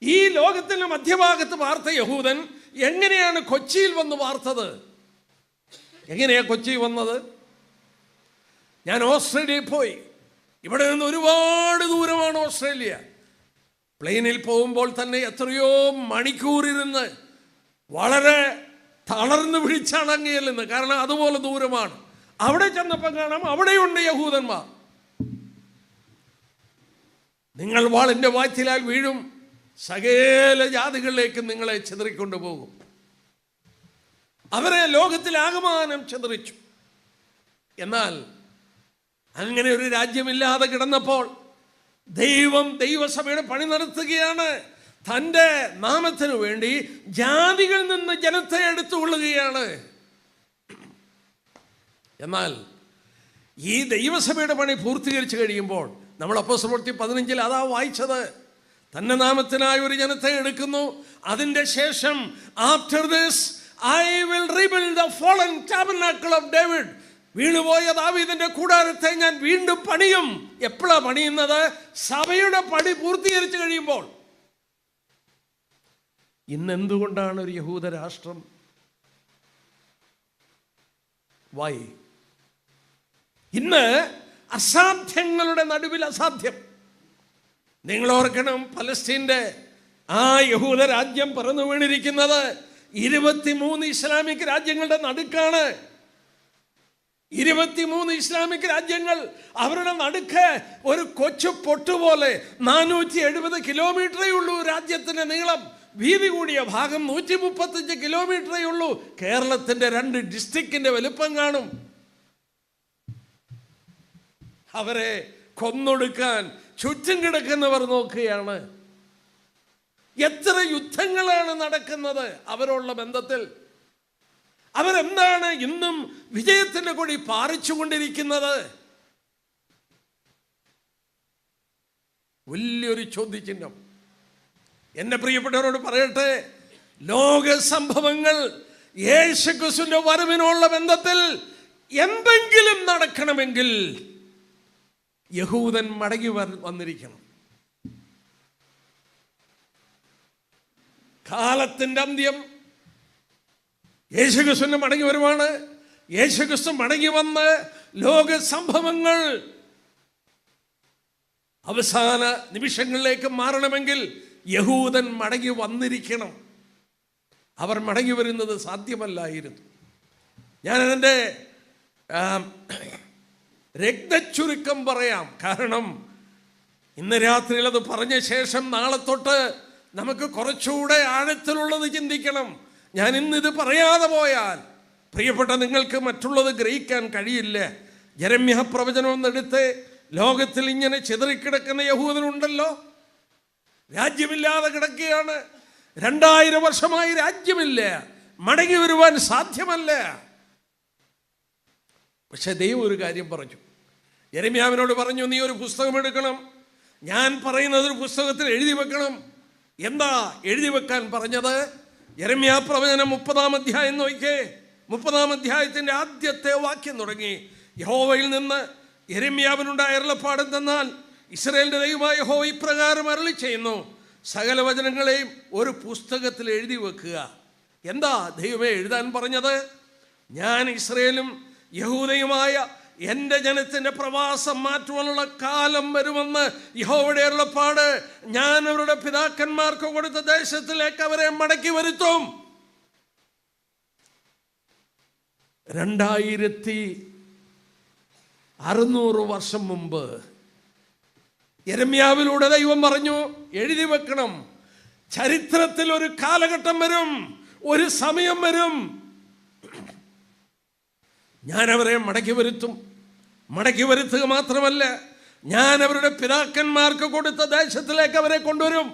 ഈ ലോകത്തിന്റെ മധ്യഭാഗത്ത് വാർത്ത യഹൂദൻ എങ്ങനെയാണ് കൊച്ചിയിൽ വന്ന് വാർത്തത്? എങ്ങനെയാ കൊച്ചി വന്നത്? ഞാൻ ഓസ്ട്രേലിയയിൽ പോയി. ഇവിടെ നിന്ന് ഒരുപാട് ദൂരമാണ് ഓസ്ട്രേലിയ. പ്ലെയിനിൽ പോകുമ്പോൾ തന്നെ എത്രയോ മണിക്കൂറിരുന്ന് വളരെ തളർന്നു പിടിച്ചാണ് അങ്ങ് ചെല്ലുന്നത്. കാരണം അതുപോലെ ദൂരമാണ്. അവിടെ ചെന്നപ്പോൾ കാണാം, അവിടെയുണ്ട് യഹൂദന്മാർ. നിങ്ങൾ വാളിന്റെ വായ്ത്തലയാൽ വീഴും, സകല ജാതികളിലേക്ക് നിങ്ങളെ ചിതറിക്കൊണ്ടു പോകും. അവരെ ലോകത്തിലാകമാനം ചിതറിച്ചു. എന്നാൽ അങ്ങനെ ഒരു രാജ്യമില്ലാതെ കിടന്നപ്പോൾ ദൈവം ദൈവസഭയുടെ പണി നടത്തുകയാണ്. തൻ്റെ നാമത്തിനു വേണ്ടി ജാതികളിൽ നിന്ന് ജനത്തെ എടുത്തുകൊള്ളുകയാണ്. എന്നാൽ ഈ ദൈവസഭയുടെ പണി പൂർത്തീകരിച്ചു കഴിയുമ്പോൾ നമ്മൾ അപ്പോസ്തലപ്രവൃത്തി 15 അതാ വായിച്ചത്. തൻ്റെ നാമത്തിനായി ഒരു ജനത്തെ എടുക്കുന്നു. അതിൻ്റെ ശേഷം after this I will rebuild the fallen tabernacle of David, വീണുപോയ ദാവീദിന്റെ കൂടാരത്തെ ഞാൻ വീണ്ടും പണിയും. എപ്പോഴാണ് പണിയുന്നത്? സഭയുടെ പണി പൂർത്തീകരിച്ചു കഴിയുമ്പോൾ. ഇന്നെന്തുകൊണ്ടാണ് ഒരു യഹൂദ രാഷ്ട്രം? വൈ? ഇന്ന് അസാധ്യങ്ങളുടെ നടുവിൽ അസാധ്യം. നിങ്ങൾ ഓർക്കണം, പലസ്തീൻ്റെ ആ യഹൂദ രാജ്യം പറന്നു വീണിരിക്കുന്നത് 23 ഇസ്ലാമിക് രാജ്യങ്ങളുടെ നടുക്കാണ്. 23 ഇസ്ലാമിക് രാജ്യങ്ങൾ, അവരുടെ നടുക്ക് ഒരു കൊച്ചു പൊട്ടുപോലെ 470 കിലോമീറ്ററേ ഉള്ളൂ രാജ്യത്തിന്റെ നീളം. വീതി കൂടിയ ഭാഗം 135 കിലോമീറ്ററേ ഉള്ളൂ. കേരളത്തിന്റെ 2 ഡിസ്ട്രിക്റ്റിന്റെ വലുപ്പം കാണും. അവരെ കൊന്നൊടുക്കാൻ ചുറ്റും കിടക്കുന്നവർ നോക്കുകയാണ്. എത്ര യുദ്ധങ്ങളാണ് നടക്കുന്നത് അവരുള്ള ബന്ധത്തിൽ. അവരെന്താണ് ഇന്നും വിജയത്തിന്റെ കൊടി പാറിച്ചുകൊണ്ടിരിക്കുന്നത്? വലിയൊരു ചോദ്യചിഹ്നം. എന്റെ പ്രിയപ്പെട്ടവരോട് പറയട്ടെ, ലോക സംഭവങ്ങൾ യേശുക്രിസ്തുവിന്റെ വരവിനുള്ള ബന്ധത്തിൽ എന്തെങ്കിലും നടക്കണമെങ്കിൽ യഹൂദൻ മടങ്ങി വന്നിരിക്കണം. കാലത്തിന്റെ അന്ത്യം യേശുക്രിസ്തുവിന്റെ മടങ്ങി വരുവാണ്. യേശുക്രിസ്തു മടങ്ങി വന്ന് ലോക സംഭവങ്ങൾ അവസാന നിമിഷങ്ങളിലേക്ക് മാറണമെങ്കിൽ യഹൂദൻ മടങ്ങി വന്നിരിക്കണം. അവർ മടങ്ങി വരുന്നത് സാധ്യമല്ലായിരുന്നു. ഞാൻ എൻ്റെ രക്തച്ചുരുക്കം പറയാം. കാരണം ഇന്ന് രാത്രിയിൽ അത് പറഞ്ഞ ശേഷം നാളെ തൊട്ട് നമുക്ക് കുറച്ചുകൂടെ ആഴത്തിലുള്ളത് ചിന്തിക്കണം. ഞാൻ ഇന്നിത് പറയാതെ പോയാൽ പ്രിയപ്പെട്ട നിങ്ങൾക്ക് മറ്റുള്ളത് ഗ്രഹിക്കാൻ കഴിയില്ല. യെരമ്യാ പ്രവചനം എന്നെടുത്ത് ലോകത്തിൽ ഇങ്ങനെ ചിതറിക്കിടക്കുന്ന യഹൂദനുണ്ടല്ലോ, രാജ്യമില്ലാതെ കിടക്കുകയാണ്. 2000 വർഷമായി രാജ്യമില്ല, മടങ്ങി വരുവാൻ സാധ്യമല്ല. പക്ഷെ ദൈവം ഒരു കാര്യം പറഞ്ഞു. യെരമ്യാവിനോട് പറഞ്ഞു, നീ ഒരു പുസ്തകം എടുക്കണം, ഞാൻ പറയുന്നത് ഒരു പുസ്തകത്തിൽ എഴുതി വെക്കണം. എന്താ എഴുതി വെക്കാൻ പറഞ്ഞത്? യെരമ്യാ പ്രവചനം 30-ാം അധ്യായം നോക്കിയേ. 30-ാം അധ്യായത്തിന്റെ ആദ്യത്തെ വാക്യം തുടങ്ങി. യഹോവയിൽ നിന്ന് യെരമ്യാവിനുണ്ടായ അരുളപ്പാട് എന്തെന്നാൽ, ഇസ്രായേലിന്റെ ദൈവമായ യഹോവ ഇപ്രകാരം അരുളി ചെയ്യുന്നു, സകല വചനങ്ങളെയും ഒരു പുസ്തകത്തിൽ എഴുതി വെക്കുക. എന്താ ദൈവമേ എഴുതാൻ പറഞ്ഞത്? ഞാൻ ഇസ്രായേലും യഹൂദയുമായ എൻ്റെ ജനത്തിൻ്റെ പ്രവാസം മാറ്റുവാനുള്ള കാലം വരുമെന്ന് യഹോവയുടെ അരുളപ്പാട്. ഞാൻ അവരുടെ പിതാക്കന്മാർക്ക് കൊടുത്ത ദേശത്തിലേക്ക് അവരെ മടക്കി വരുത്തും. 2600 വർഷം മുമ്പ് യെരമ്യാവിലൂടെ ദൈവം പറഞ്ഞു, എഴുതി വെക്കണം. ചരിത്രത്തിൽ ഒരു കാലഘട്ടം വരും, ഒരു സമയം വരും, ഞാൻ അവരെ മടക്കി വരുത്തും. മടക്കി വരുത്തുക മാത്രമല്ല, ഞാൻ അവരുടെ പിതാക്കന്മാർക്ക് കൊടുത്ത ദേശത്തിലേക്ക് അവരെ കൊണ്ടുവരും.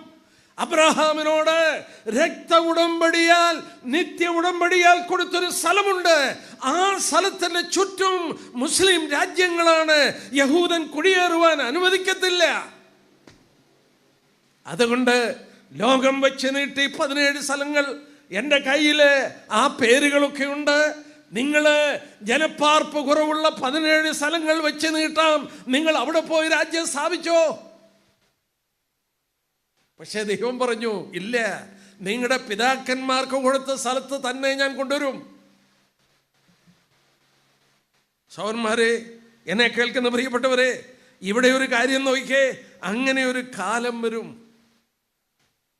അബ്രഹാമിനോട് രക്ത ഉടമ്പടിയാൽ, നിത്യ ഉടമ്പടിയാൽ കൊടുത്തൊരു സ്ഥലമുണ്ട്. ആ സ്ഥലത്തിന്റെ ചുറ്റും മുസ്ലിം രാജ്യങ്ങളാണ്. യഹൂദൻ കുടിയേറുവാൻ അനുവദിക്കത്തില്ല. അതുകൊണ്ട് ലോകം വെച്ച് നീട്ടി 17 സ്ഥലങ്ങൾ എൻ്റെ കയ്യിൽ ആ പേരുകളൊക്കെ ഉണ്ട്. നിങ്ങൾ ജനപ്പാർപ്പ് കുറവുള്ള 17 സ്ഥലങ്ങൾ വെച്ച് നീട്ടാം. നിങ്ങൾ അവിടെ പോയി രാജ്യം സ്ഥാപിച്ചോ. പക്ഷേ ദൈവം പറഞ്ഞു, ഇല്ല, നിങ്ങളുടെ പിതാക്കന്മാർക്ക് കൊടുത്ത സ്ഥലത്ത് തന്നെ ഞാൻ കൊണ്ടുവരും. സഹോദരന്മാരെ, എന്നെ കേൾക്കുന്ന പ്രിയപ്പെട്ടവരെ, ഇവിടെ ഒരു കാര്യം നോക്കിക്കേ. അങ്ങനെ ഒരു കാലം വരും.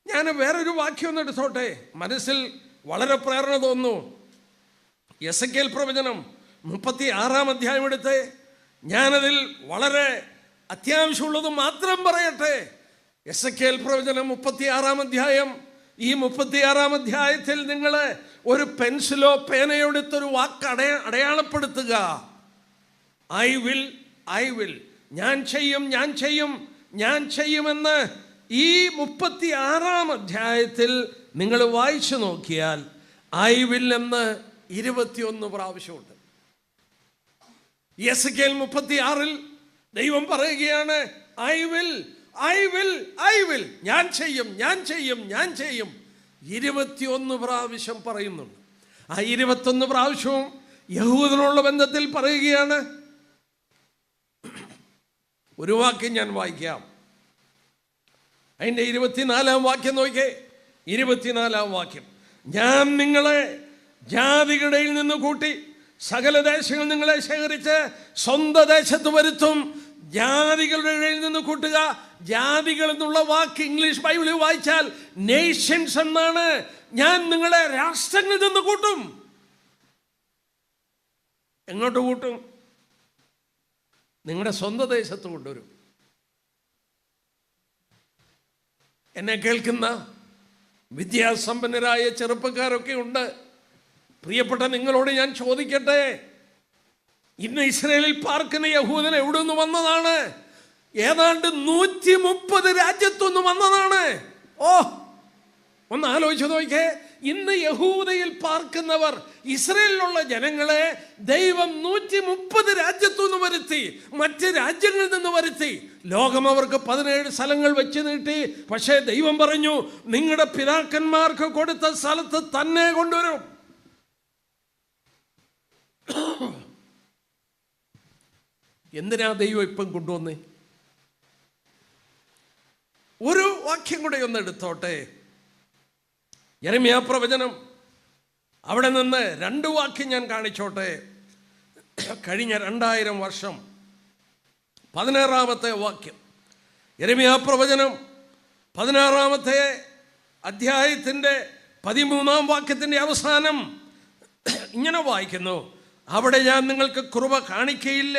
ഞാൻ വേറൊരു വാക്യം ഒന്ന് എടുത്തോട്ടെ, മനസ്സിൽ വളരെ പ്രേരണ തോന്നുന്നു. യെസക്കേൽ പ്രവചനം 36-ാം അധ്യായം എടുത്ത് ഞാനതിൽ വളരെ അത്യാവശ്യമുള്ളത് മാത്രം പറയട്ടെ. യെസക്കേൽ പ്രവചനം 36-ാം അധ്യായം. ഈ 36-ാം അധ്യായത്തിൽ നിങ്ങൾ ഒരു പെൻസിലോ പേനയോ എടുത്തൊരു വാക്ക് അടയാളപ്പെടുത്തുക. ഐ വിൽ, ഐ വിൽ, ഞാൻ ചെയ്യും, ഞാൻ ചെയ്യും, ഞാൻ ചെയ്യുമെന്ന് ഈ 36-ാം അധ്യായത്തിൽ നിങ്ങൾ വായിച്ചു നോക്കിയാൽ ഐ വിൽ എന്ന് 21 പ്രാവശ്യമുണ്ട്. യെസക്കേൽ 36-ൽ ദൈവം പറയുകയാണ്, I will, I will, I will, ഞാൻ ചെയ്യും, ഞാൻ ചെയ്യും, ഞാൻ ചെയ്യും. 21 പ്രാവശ്യം പറയുന്നുണ്ട്. ആ 21 പ്രാവശ്യവും യഹൂദനുള്ള ബന്ധത്തിൽ പറയുകയാണ്. ഒരു വാക്യം ഞാൻ വായിക്കാം. അതിൻ്റെ 24-ാം വാക്യം നോക്കിയേ. 24-ാം വാക്യം, ഞാൻ നിങ്ങളെ ജാതികളിൽ നിന്ന് കൂട്ടി സകല ദേശങ്ങളിൽ നിങ്ങളെ ശേഖരിച്ച് സ്വന്തം ദേശത്ത് വരുത്തും. ജാതികളുടെ ഇടയിൽ നിന്ന് കൂട്ടുക. ജാതികൾ എന്നുള്ള വാക്ക് ഇംഗ്ലീഷ് ബൈബിളിൽ വായിച്ചാൽ നേഷൻസ് എന്നാണ്. ഞാൻ നിങ്ങളെ രാഷ്ട്രങ്ങളിൽ നിന്ന് കൂട്ടും. എങ്ങോട്ട് കൂട്ടും? നിങ്ങളുടെ സ്വന്തം ദേശത്ത് കൊണ്ടുവരും. എന്നെ കേൾക്കുന്ന വിദ്യാസമ്പന്നരായ ചെറുപ്പക്കാരൊക്കെ ഉണ്ട്. പ്രിയപ്പെട്ട നിങ്ങളോട് ഞാൻ ചോദിക്കട്ടെ, ഇന്ന് ഇസ്രായേലിൽ പാർക്കുന്ന യഹൂദൻ എവിടെ നിന്ന് വന്നതാണ്? ഏതാണ്ട് 130 രാജ്യത്തുനിന്ന് വന്നതാണ്. ഓ, ഒന്ന് ആലോചിച്ച് നോക്കിയേ. ഇന്ന് യഹൂദയിൽ പാർക്കുന്നവർ, ഇസ്രായേലിലുള്ള ജനങ്ങളെ ദൈവം 130 രാജ്യത്തുനിന്ന് വരുത്തി, മറ്റ് രാജ്യങ്ങളിൽ നിന്ന് വരുത്തി. ലോകം അവർക്ക് 17 സ്ഥലങ്ങൾ വെച്ച് നീട്ടി. പക്ഷേ ദൈവം പറഞ്ഞു, നിങ്ങളുടെ പിതാക്കന്മാർക്ക് കൊടുത്ത സ്ഥലത്ത് തന്നെ കൊണ്ടുവരും. എന്തിനാ ദൈവം ഇപ്പം കൊണ്ടുവന്നേ? ഒരു വാക്യം കൂടെ ഒന്ന് എടുത്തോട്ടെ. യെരമ്യാ പ്രവചനം, അവിടെ നിന്ന് 2 വാക്യം ഞാൻ കാണിച്ചോട്ടെ. കഴിഞ്ഞ 2000 വർഷം 16-ാമത്തെ വാക്യം. യെരമ്യാ പ്രവചനം 16-ാമത്തെ അധ്യായത്തിൻ്റെ 13-ാം വാക്യത്തിൻ്റെ അവസാനം ഇങ്ങനെ വായിക്കുന്നു, അവിടെ ഞാൻ നിങ്ങൾക്ക് കൃപ കാണിക്കയില്ല.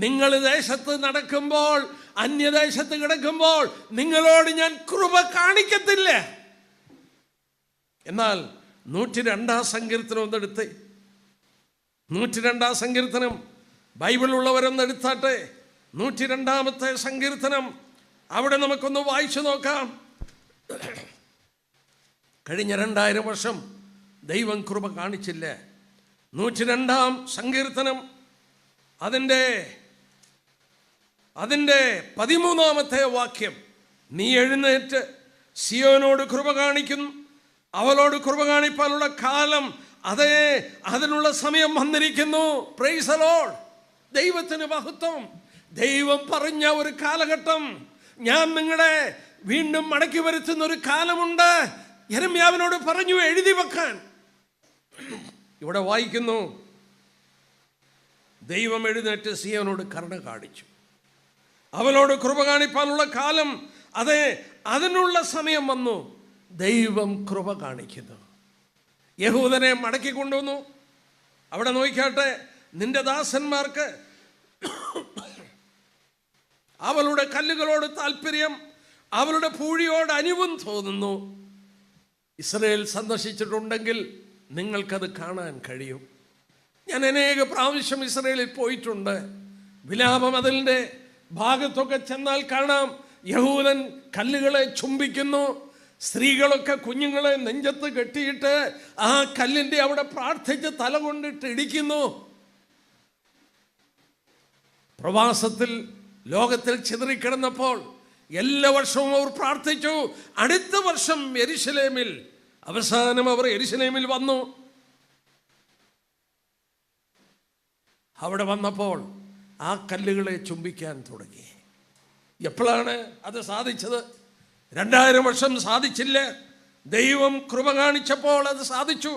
നിങ്ങൾ ദേശത്ത് നടക്കുമ്പോൾ, അന്യദേശത്ത് കിടക്കുമ്പോൾ നിങ്ങളോട് ഞാൻ കൃപ കാണിക്കത്തില്ല. എന്നാൽ 102-ാം സങ്കീർത്തനം ഒന്നെടുത്ത്, 102-ാം സങ്കീർത്തനം ബൈബിളുള്ളവരൊന്ന് എടുത്താട്ടെ. 102-ാമത്തെ സങ്കീർത്തനം, അവിടെ നമുക്കൊന്ന് വായിച്ചു നോക്കാം. കഴിഞ്ഞ 2000 വർഷം ദൈവം കൃപ കാണിച്ചില്ല. 102-ാം സങ്കീർത്തനം അതിൻ്റെ 13-ാമത്തെ വാക്യം, നീ എഴുന്നേറ്റ് സിയോനോട് കൃപ കാണിക്കും, അവളോട് കൃപ കാണിപ്പാനുള്ള കാലം, അതേ, അതിനുള്ള സമയം വന്നിരിക്കുന്നു. Price the Lord. ദൈവത്തിന് മഹത്വം. ദൈവം പറഞ്ഞ ഒരു കാലഘട്ടം, ഞാൻ നിങ്ങളെ വീണ്ടും മടക്കി വരുത്തുന്ന ഒരു കാലമുണ്ട്. യെരമ്യാവിനോട് പറഞ്ഞു എഴുതി വെക്കാൻ. ഇവിടെ വായിക്കുന്നു, ദൈവം എഴുന്നേറ്റ് സിയോനോട് കരുണ കാണിച്ചു, അവളോട് കൃപ കാണിപ്പാനുള്ള കാലം, അതെ, അതിനുള്ള സമയം വന്നു. ദൈവം കൃപ കാണിക്കുന്നു. യഹൂദനെ മടക്കി കൊണ്ടുവന്നു. അവിടെ നോക്കിക്കാട്ടെ, നിന്റെ ദാസന്മാർക്ക് അവളുടെ കല്ലുകളോട് താല്പര്യം, അവളുടെ പൂഴിയോട് അനിവും തോന്നുന്നു. ഇസ്രായേൽ സന്ദർശിച്ചിട്ടുണ്ടെങ്കിൽ നിങ്ങൾക്കത് കാണാൻ കഴിയും. ഞാൻ അനേക പ്രാവശ്യം ഇസ്രയേലിൽ പോയിട്ടുണ്ട്. വിലാപം അതിൻ്റെ ഭാഗത്തൊക്കെ ചെന്നാൽ കാണാം, യഹൂദൻ കല്ലുകളെ ചുംബിക്കുന്നു. സ്ത്രീകളൊക്കെ കുഞ്ഞുങ്ങളെ നെഞ്ചത്ത് കെട്ടിയിട്ട് ആ കല്ലിൻ്റെ അവിടെ പ്രാർത്ഥിച്ച് തല കൊണ്ടിട്ട് ഇടിക്കുന്നു. പ്രവാസത്തിൽ ലോകത്തിൽ ചിതറിക്കിടന്നപ്പോൾ എല്ലാ വർഷവും അവർ പ്രാർത്ഥിച്ചു. അടുത്ത വർഷം യെരുശലേമിൽ, അവസാനം അവർ യെരുശലേമിൽ വന്നു. അവിടെ വന്നപ്പോൾ ആ കല്ലുകളെ ചുംബിക്കാൻ തുടങ്ങി. എപ്പോഴാണ് അത് സാധിച്ചത്? 2000 വർഷം സാധിച്ചില്ല. ദൈവം കൃപ കാണിച്ചപ്പോൾ അത് സാധിച്ചു.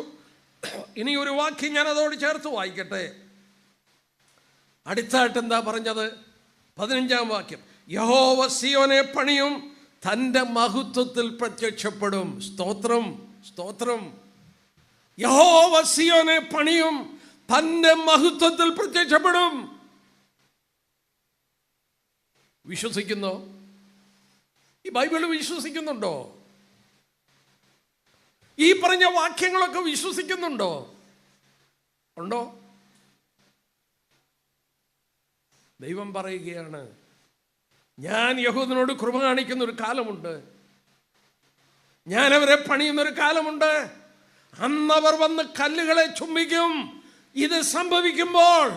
ഇനി ഒരു വാക്യം ഞാൻ അതോട് ചേർത്ത് വായിക്കട്ടെ. അടുത്തായിട്ട് എന്താ പറഞ്ഞത്? 15-ാം വാക്യം, യഹോവ സിയോനെ പണിയും, തൻ്റെ മഹത്വത്തിൽ പ്രത്യക്ഷപ്പെടും. സ്തോത്രം, സ്തോത്രം. യഹോവ സിയോനെ പണിയും, തൻ്റെ മഹത്വത്തിൽ പ്രത്യക്ഷപ്പെടും. വിശ്വസിക്കുന്നോ? ഈ ബൈബിൾ വിശ്വസിക്കുന്നുണ്ടോ? ഈ പറഞ്ഞ വാക്യങ്ങളൊക്കെ വിശ്വസിക്കുന്നുണ്ടോ? ഉണ്ടോ? ദൈവം പറയുകയാണ്, ഞാൻ യഹൂദനോട് കൃപ കാണിക്കുന്ന ഒരു കാലമുണ്ട്, ഞാൻ അവരെ പണിയുന്നൊരു കാലമുണ്ട്. അന്നവർ വന്ന് കല്ലുകളെ ചുംബിക്കും. ഇത് സംഭവിക്കുമ്പോൾ,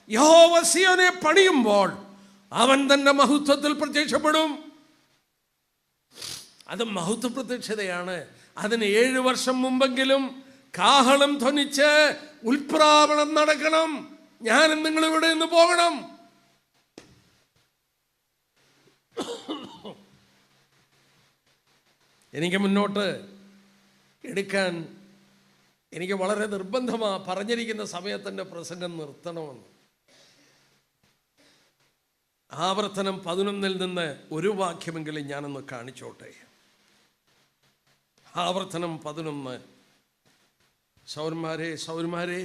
യഹോവ സിയോനെ പണിയുമ്പോൾ അവൻ തന്റെ മഹത്വത്തിൽ പ്രത്യക്ഷപ്പെടും. അത് മഹത്വ പ്രത്യക്ഷതയാണ്. അതിന് 7 വർഷം മുമ്പെങ്കിലും കാഹളം ധ്വനിച്ച് ഉൽപ്രാവണം നടക്കണം. ഞാനും നിങ്ങൾ ഇവിടെ നിന്ന് പോകണം. എനിക്ക് മുന്നോട്ട് എടുക്കാൻ എനിക്ക് വളരെ നിർബന്ധമാണ്. പറഞ്ഞിരിക്കുന്ന സമയത്തിൻ്റെ പ്രസംഗം നിർത്തണമെന്ന്. ആവർത്തനം 11 നിന്ന് ഒരു വാക്യമെങ്കിലും ഞാനൊന്ന് കാണിച്ചോട്ടെ. ആവർത്തനം 11. സൗരന്മാരെ,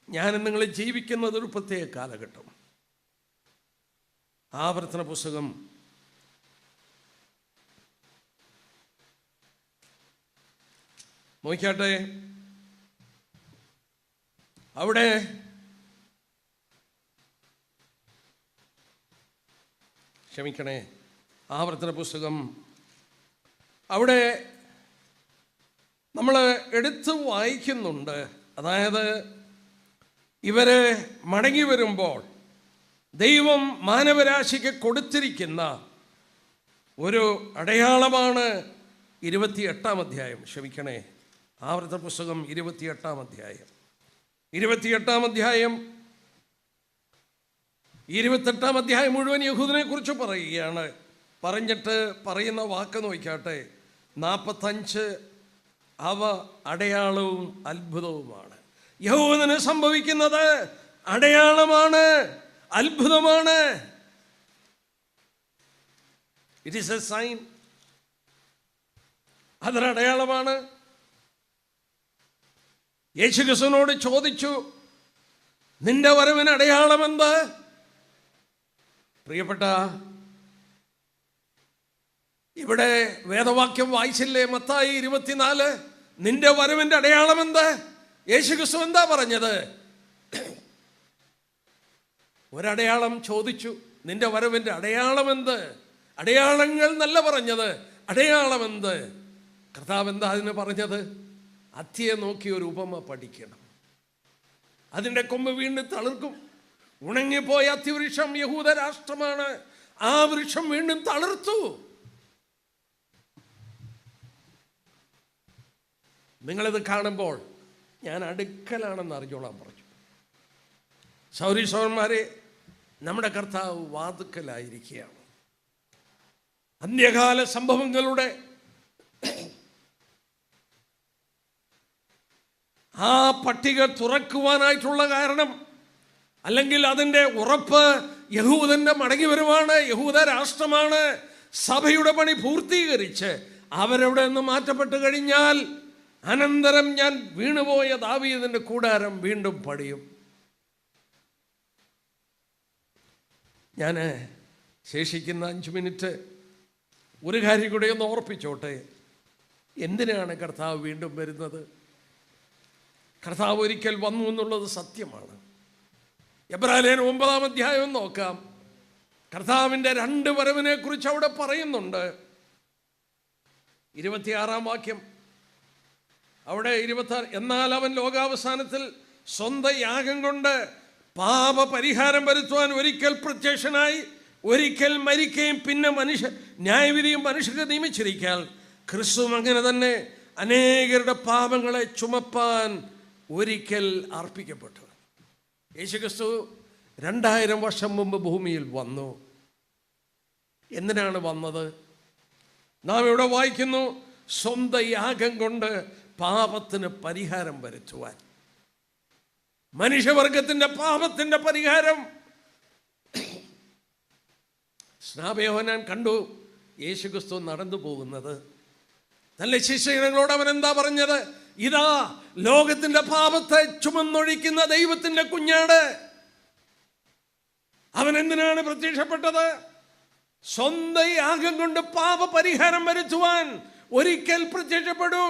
ഞാനും നിങ്ങൾ ജീവിക്കുന്നത് ഒരു പ്രത്യേക കാലഘട്ടം. ആവർത്തന പുസ്തകം നോക്കിയാട്ടെ. അവിടെ ക്ഷമിക്കണേ, ആവർത്തന പുസ്തകം അവിടെ നമ്മൾ എടുത്ത് വായിക്കുന്നുണ്ട്. അതായത് ഇവരെ മടങ്ങി വരുമ്പോൾ ദൈവം മാനവരാശിക്ക് കൊടുത്തിരിക്കുന്ന ഒരു അടയാളമാണ് 28-ാം അധ്യായം. ക്ഷമിക്കണേ, ആവർത്തന പുസ്തകം 28-ാം അധ്യായം. 28-ാം അധ്യായം 28-ാം അധ്യായം മുഴുവൻ യഹൂദനെ കുറിച്ച് പറയുകയാണ്. പറഞ്ഞിട്ട് പറയുന്ന വാക്ക് നോക്കിയാട്ടെ, 45 അവ അടയാളവും അത്ഭുതവുമാണ്. യഹൂദന് സംഭവിക്കുന്നത് അടയാളമാണ്, അത്ഭുതമാണ്. It is a sign. അതൊരടയാളമാണ്. യേശുക്രിസ്തുവിനോട് ചോദിച്ചു, നിന്റെ വരവിന് അടയാളമെന്ത്? പ്രിയപ്പെട്ട, ഇവിടെ വേദവാക്യം വായിച്ചില്ലേ? മത്തായി 24. നിന്റെ വരവിന്റെ അടയാളമെന്ത്? യേശുക്രിസ്തു എന്താ പറഞ്ഞത്? ഒരടയാളം ചോദിച്ചു, നിന്റെ വരവിന്റെ അടയാളമെന്ത്? അടയാളങ്ങൾ എന്നല്ല പറഞ്ഞത്, അടയാളമെന്ത്? കർത്താവ് എന്താ അതിന് പറഞ്ഞത്? അത്തിയെ നോക്കി ഒരു ഉപമ പഠിക്കണം. അതിൻ്റെ കൊമ്പ് വീണ്ടും തളിർക്കും. ഉണങ്ങിപ്പോയ അത്തിവൃക്ഷം യഹൂദ രാഷ്ട്രമാണ്. ആ വൃക്ഷം വീണ്ടും തളിർത്തു. നിങ്ങളിത് കാണുമ്പോൾ ഞാൻ അടുക്കലാണെന്ന് അറിഞ്ഞോളാൻ പറഞ്ഞു. സൗരന്മാരെ, നമ്മുടെ കർത്താവ് വാതുക്കലായിരിക്കുകയാണ്. അന്ത്യകാല സംഭവങ്ങളുടെ ആ പട്ടിക തുറക്കുവാനായിട്ടുള്ള കാരണം, അല്ലെങ്കിൽ അതിൻ്റെ ഉറപ്പ്, യഹൂദന്റെ മടങ്ങി വരുവാണ്, യഹൂദ രാഷ്ട്രമാണ്. സഭയുടെ പണി പൂർത്തീകരിച്ച് അവരവിടെ നിന്ന് മാറ്റപ്പെട്ട് കഴിഞ്ഞാൽ അനന്തരം ഞാൻ വീണുപോയ ദാവീദിന്റെ കൂടാരം വീണ്ടും പണിയും. ഞാൻ ശേഷിക്കുന്ന 5 മിനിറ്റ് ഒരു കാര്യം കൂടെ ഒന്ന് ഓർപ്പിച്ചോട്ടെ. എന്തിനാണ് കർത്താവ് വീണ്ടും വരുന്നത്? കർത്താവ് ഒരിക്കൽ വന്നു എന്നുള്ളത് സത്യമാണ്. എബ്രായലേഖനം 9-ാം അധ്യായം നോക്കാം. കർത്താവിൻ്റെ 2 വരവിനെ കുറിച്ച് അവിടെ പറയുന്നുണ്ട്. 26-ാം വാക്യം അവിടെ 26, എന്നാൽ അവൻ ലോകാവസാനത്തിൽ സ്വന്തം യാഗം കൊണ്ട് പാപപരിഹാരം വരുത്തുവാൻ ഒരിക്കൽ പ്രത്യക്ഷനായി ഒരിക്കൽ മരിക്കുകയും പിന്നെ ന്യായവിധിയും മനുഷ്യരെ നിയമിച്ചിരിക്കാൻ ക്രിസ്തു അങ്ങനെ തന്നെ അനേകരുടെ പാപങ്ങളെ ചുമപ്പാൻ ഒരിക്കൽ അർപ്പിക്കപ്പെട്ടു. യേശുക്രിസ്തു 2000 വർഷം മുമ്പ് ഭൂമിയിൽ വന്നു. എന്തിനാണ് വന്നത്? നാം ഇവിടെ വായിക്കുന്നു, സ്വന്തം യാഗം കൊണ്ട് പാപത്തിന് പരിഹാരം വരുത്തുവാൻ. മനുഷ്യവർഗത്തിൻ്റെ പാപത്തിൻ്റെ പരിഹാരം. സ്നാപയോഹന്നാൻ കണ്ടു യേശുക്രിസ്തു നടന്നു പോകുന്നത്. നല്ല ശിഷ്യഗണങ്ങളോട് അവൻ എന്താ പറഞ്ഞത്? ഇതാ ലോകത്തിന്റെ പാപത്തെ ചുമന്നൊഴിക്കുന്ന ദൈവത്തിന്റെ കുഞ്ഞാട്. അവൻ എന്തിനാണ് പ്രത്യക്ഷപ്പെട്ടത്? സ്വന്തം യാഗം കൊണ്ട് പാപപരിഹാരം വരുത്തുവാൻ ഒരിക്കൽ പ്രത്യക്ഷപ്പെടൂ.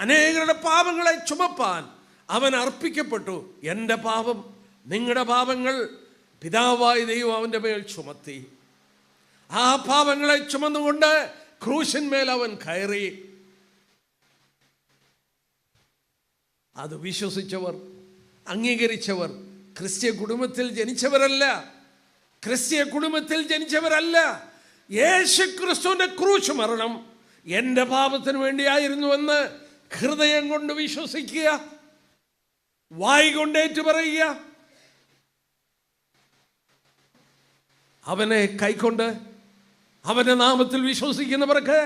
അനേകരുടെ പാപങ്ങളെ ചുമപ്പാൻ അവൻ അർപ്പിക്കപ്പെട്ടു. എൻ്റെ പാപം, നിങ്ങളുടെ പാപങ്ങൾ പിതാവായ ദൈവം അവൻ്റെ മേൽ ചുമത്തി. ആ പാപങ്ങളെ ചുമന്നുകൊണ്ട് ക്രൂശന്മേൽ അവൻ കയറി. അത് വിശ്വസിച്ചവർ, അംഗീകരിച്ചവർ ക്രിസ്ത്യ കുടുംബത്തിൽ ജനിച്ചവരല്ല. ക്രിസ്ത്യ കുടുംബത്തിൽ ജനിച്ചവരല്ല. യേശു ക്രിസ്തുവിന്റെ ക്രൂശ് മരണം എൻ്റെ പാപത്തിന് വേണ്ടിയായിരുന്നുവെന്ന് ഹൃദയം കൊണ്ട് വിശ്വസിക്കുക, വായ് കൊണ്ടേറ്റു പറയുക. അവനെ കൈക്കൊണ്ട് അവന്റെ നാമത്തിൽ വിശ്വസിക്കുന്നവർക്ക്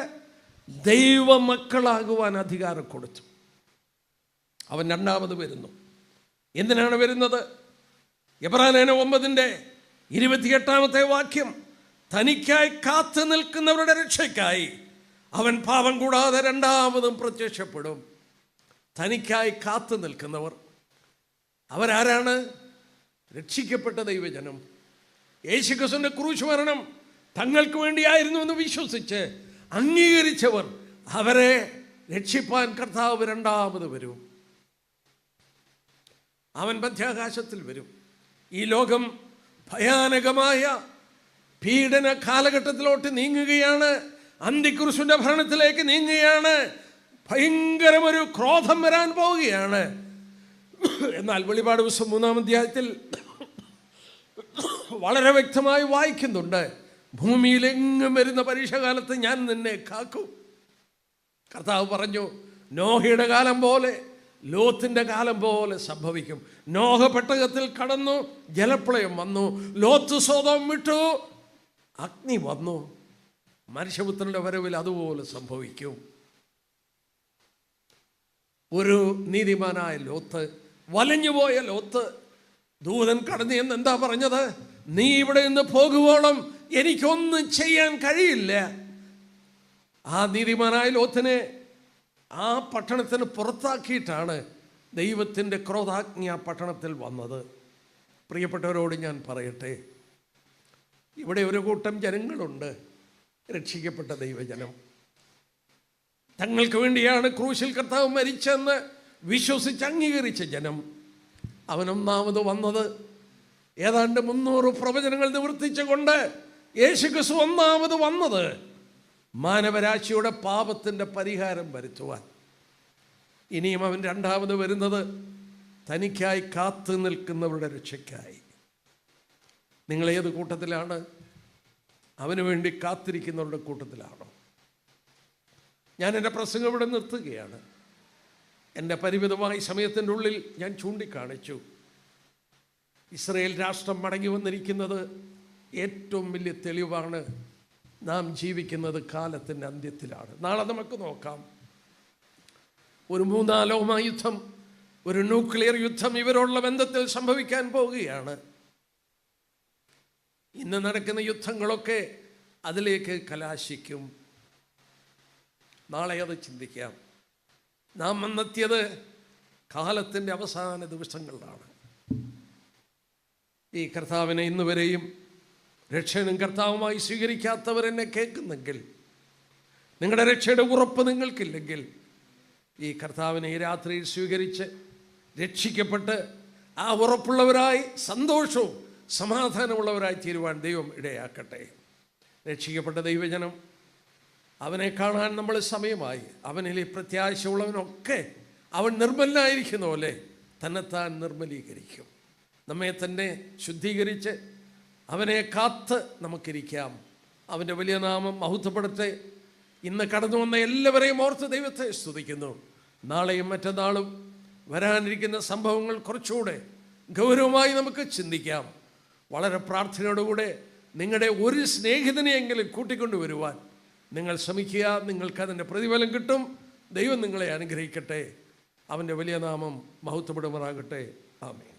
ദൈവമക്കളാകുവാൻ അധികാരം കൊടുത്തു. അവൻ 2ാമത് വരുന്നു. എന്തിനാണ് വരുന്നത്? എബ്രായലേഖനം 9-ന്റെ 28 തനിക്കായി കാത്തു നിൽക്കുന്നവരുടെ രക്ഷയ്ക്കായി അവൻ പാപം കൂടാതെ 2ാമതും പ്രത്യക്ഷപ്പെടും. തനിക്കായി കാത്തു നിൽക്കുന്നവർ അവരാരാണ്? രക്ഷിക്കപ്പെട്ട ദൈവജനം. യേശുക്രിസ്തുവിന്റെ ക്രൂശ് മരണം തങ്ങൾക്ക് വേണ്ടിയായിരുന്നു എന്ന് വിശ്വസിച്ച് അംഗീകരിച്ചവർ, അവരെ രക്ഷിപ്പാൻ കർത്താവ് 2ാമത് വരും. അവൻ മധ്യാകാശത്തിൽ വരും. ഈ ലോകം ഭയാനകമായ പീഡന കാലഘട്ടത്തിലോട്ട് നീങ്ങുകയാണ്. അന്തിക്രിസ്തുവിന്റെ ഭരണത്തിലേക്ക് നീങ്ങുകയാണ്. ഭയങ്കരമൊരു ക്രോധം വരാൻ പോവുകയാണ്. എന്നാൽ വെളിപാട് പുസ്തകം 3-ാം അധ്യായത്തിൽ വളരെ വ്യക്തമായി വായിക്കുന്നുണ്ട്, ഭൂമിയിലെങ്ങും വരുന്ന പരീക്ഷാകാലത്ത് ഞാൻ നിന്നെ കാക്കും. കർത്താവ് പറഞ്ഞു, നോഹയുടെ കാലം പോലെ, ലോത്തിന്റെ കാലം പോലെ സംഭവിക്കും. നോഹ പെട്ടകത്തിൽ കടന്നു, ജലപ്രളയം വന്നു. ലോത്ത് സോദോം വിട്ടു, അഗ്നി വന്നു. മനുഷ്യപുത്രന്റെ വരവിൽ അതുപോലെ സംഭവിക്കും. ഒരു നീതിമാനായ ലോത്ത്, വലഞ്ഞുപോയ ലോത്ത്, ദൂതൻ കടന്നു എന്ന് എന്താ പറഞ്ഞത്? നീ ഇവിടെ നിന്ന് പോകുവോളം എനിക്കൊന്നും ചെയ്യാൻ കഴിയില്ല. ആ നീതിമാനായ ലോത്തിനെ ആ പട്ടണത്തിന് പുറത്താക്കിയിട്ടാണ് ദൈവത്തിൻ്റെ ക്രോധാഗ്നി ആ പട്ടണത്തിൽ വന്നത്. പ്രിയപ്പെട്ടവരോട് ഞാൻ പറയട്ടെ, ഇവിടെ ഒരു കൂട്ടം ജനങ്ങളുണ്ട്, രക്ഷിക്കപ്പെട്ട ദൈവജനം. തങ്ങൾക്ക് വേണ്ടിയാണ് ക്രൂശിൽ കർത്താവ് മരിച്ചെന്ന് വിശ്വസിച്ച് അംഗീകരിച്ച ജനം. അവൻ 1ാമത് വന്നത് ഏതാണ്ട് 300 പ്രവചനങ്ങൾ നിവർത്തിച്ചുകൊണ്ട് യേശുക്രിസ്തു 1ാമത് വന്നത് മാനവരാശിയുടെ പാപത്തിൻ്റെ പരിഹാരം വരുത്തുവാൻ. ഇനിയും അവൻ 2ാമത് വരുന്നത് തനിക്കായി കാത്തു നിൽക്കുന്നവരുടെ രക്ഷയ്ക്കായി. നിങ്ങളേത് കൂട്ടത്തിലാണ്? അവന് വേണ്ടി കാത്തിരിക്കുന്നവരുടെ കൂട്ടത്തിലാണോ? ഞാൻ എൻ്റെ പ്രസംഗം ഇവിടെ നിർത്തുകയാണ്. എൻ്റെ പരിമിതമായ സമയത്തിൻ്റെ ഉള്ളിൽ ഞാൻ ചൂണ്ടിക്കാണിച്ചു, ഇസ്രായേൽ രാഷ്ട്രം മടങ്ങി വന്നിരിക്കുന്നത് ഏറ്റവും വലിയ തെളിവാണ്. നാം ജീവിക്കുന്നത് കാലത്തിൻ്റെ അന്ത്യത്തിലാണ്. നാളെ നമുക്ക് നോക്കാം. ഒരു 3-ാം ലോകമഹായുദ്ധം, ഒരു ന്യൂക്ലിയർ യുദ്ധം ഇവരോടുള്ള ബന്ധത്തിൽ സംഭവിക്കാൻ പോവുകയാണ്. ഇന്ന് നടക്കുന്ന യുദ്ധങ്ങളൊക്കെ അതിലേക്ക് കലാശിക്കും. നാളെ അത് ചിന്തിക്കാം. നാം വന്നെത്തിയത് കാലത്തിൻ്റെ അവസാന ദിവസങ്ങളിലാണ്. ഈ കർത്താവിനെ ഇന്നുവരെയും രക്ഷകനും കർത്താവുമായി സ്വീകരിക്കാത്തവരെന്നെ കേൾക്കുന്നെങ്കിൽ, നിങ്ങളുടെ രക്ഷയുടെ ഉറപ്പ് നിങ്ങൾക്കില്ലെങ്കിൽ, ഈ കർത്താവിനെ ഈ രാത്രിയിൽ സ്വീകരിച്ച് രക്ഷിക്കപ്പെട്ട് ആ ഉറപ്പുള്ളവരായി സന്തോഷവും സമാധാനമുള്ളവരായി തീരുവാൻ ദൈവം ഇടയാക്കട്ടെ. രക്ഷിക്കപ്പെട്ട ദൈവജനം, അവനെ കാണാൻ നമ്മൾ സമയമായി. അവനിൽ പ്രത്യാശയുള്ളവനൊക്കെ അവൻ നിർമ്മലനായിരിക്കുന്ന പോലെ തന്നെത്താൻ നിർമ്മലീകരിക്കും. നമ്മെ തന്നെ ശുദ്ധീകരിച്ച് അവനെ കാത്ത് നമുക്കിരിക്കാം. അവൻ്റെ വലിയ നാമം മഹത്വപ്പെടട്ടെ. ഇന്ന് കടന്നു വന്ന എല്ലാവരെയും ഓർത്ത് ദൈവത്തെ സ്തുതിക്കുന്നു. നാളെയും മറ്റന്നാളും വരാനിരിക്കുന്ന സംഭവങ്ങൾ കുറച്ചുകൂടെ ഗൗരവമായി നമുക്ക് ചിന്തിക്കാം. വളരെ പ്രാർത്ഥനയോടുകൂടെ നിങ്ങളുടെ ഒരു സ്നേഹിതനെയെങ്കിലും കൂട്ടിക്കൊണ്ടുവരുവാൻ നിങ്ങൾ ശ്രമിക്കുക. നിങ്ങൾക്കതിൻ്റെ പ്രതിഫലം കിട്ടും. ദൈവം നിങ്ങളെ അനുഗ്രഹിക്കട്ടെ. അവൻ്റെ വലിയ നാമം മഹത്വപ്പെടുമാറാകട്ടെ. ആമേൻ.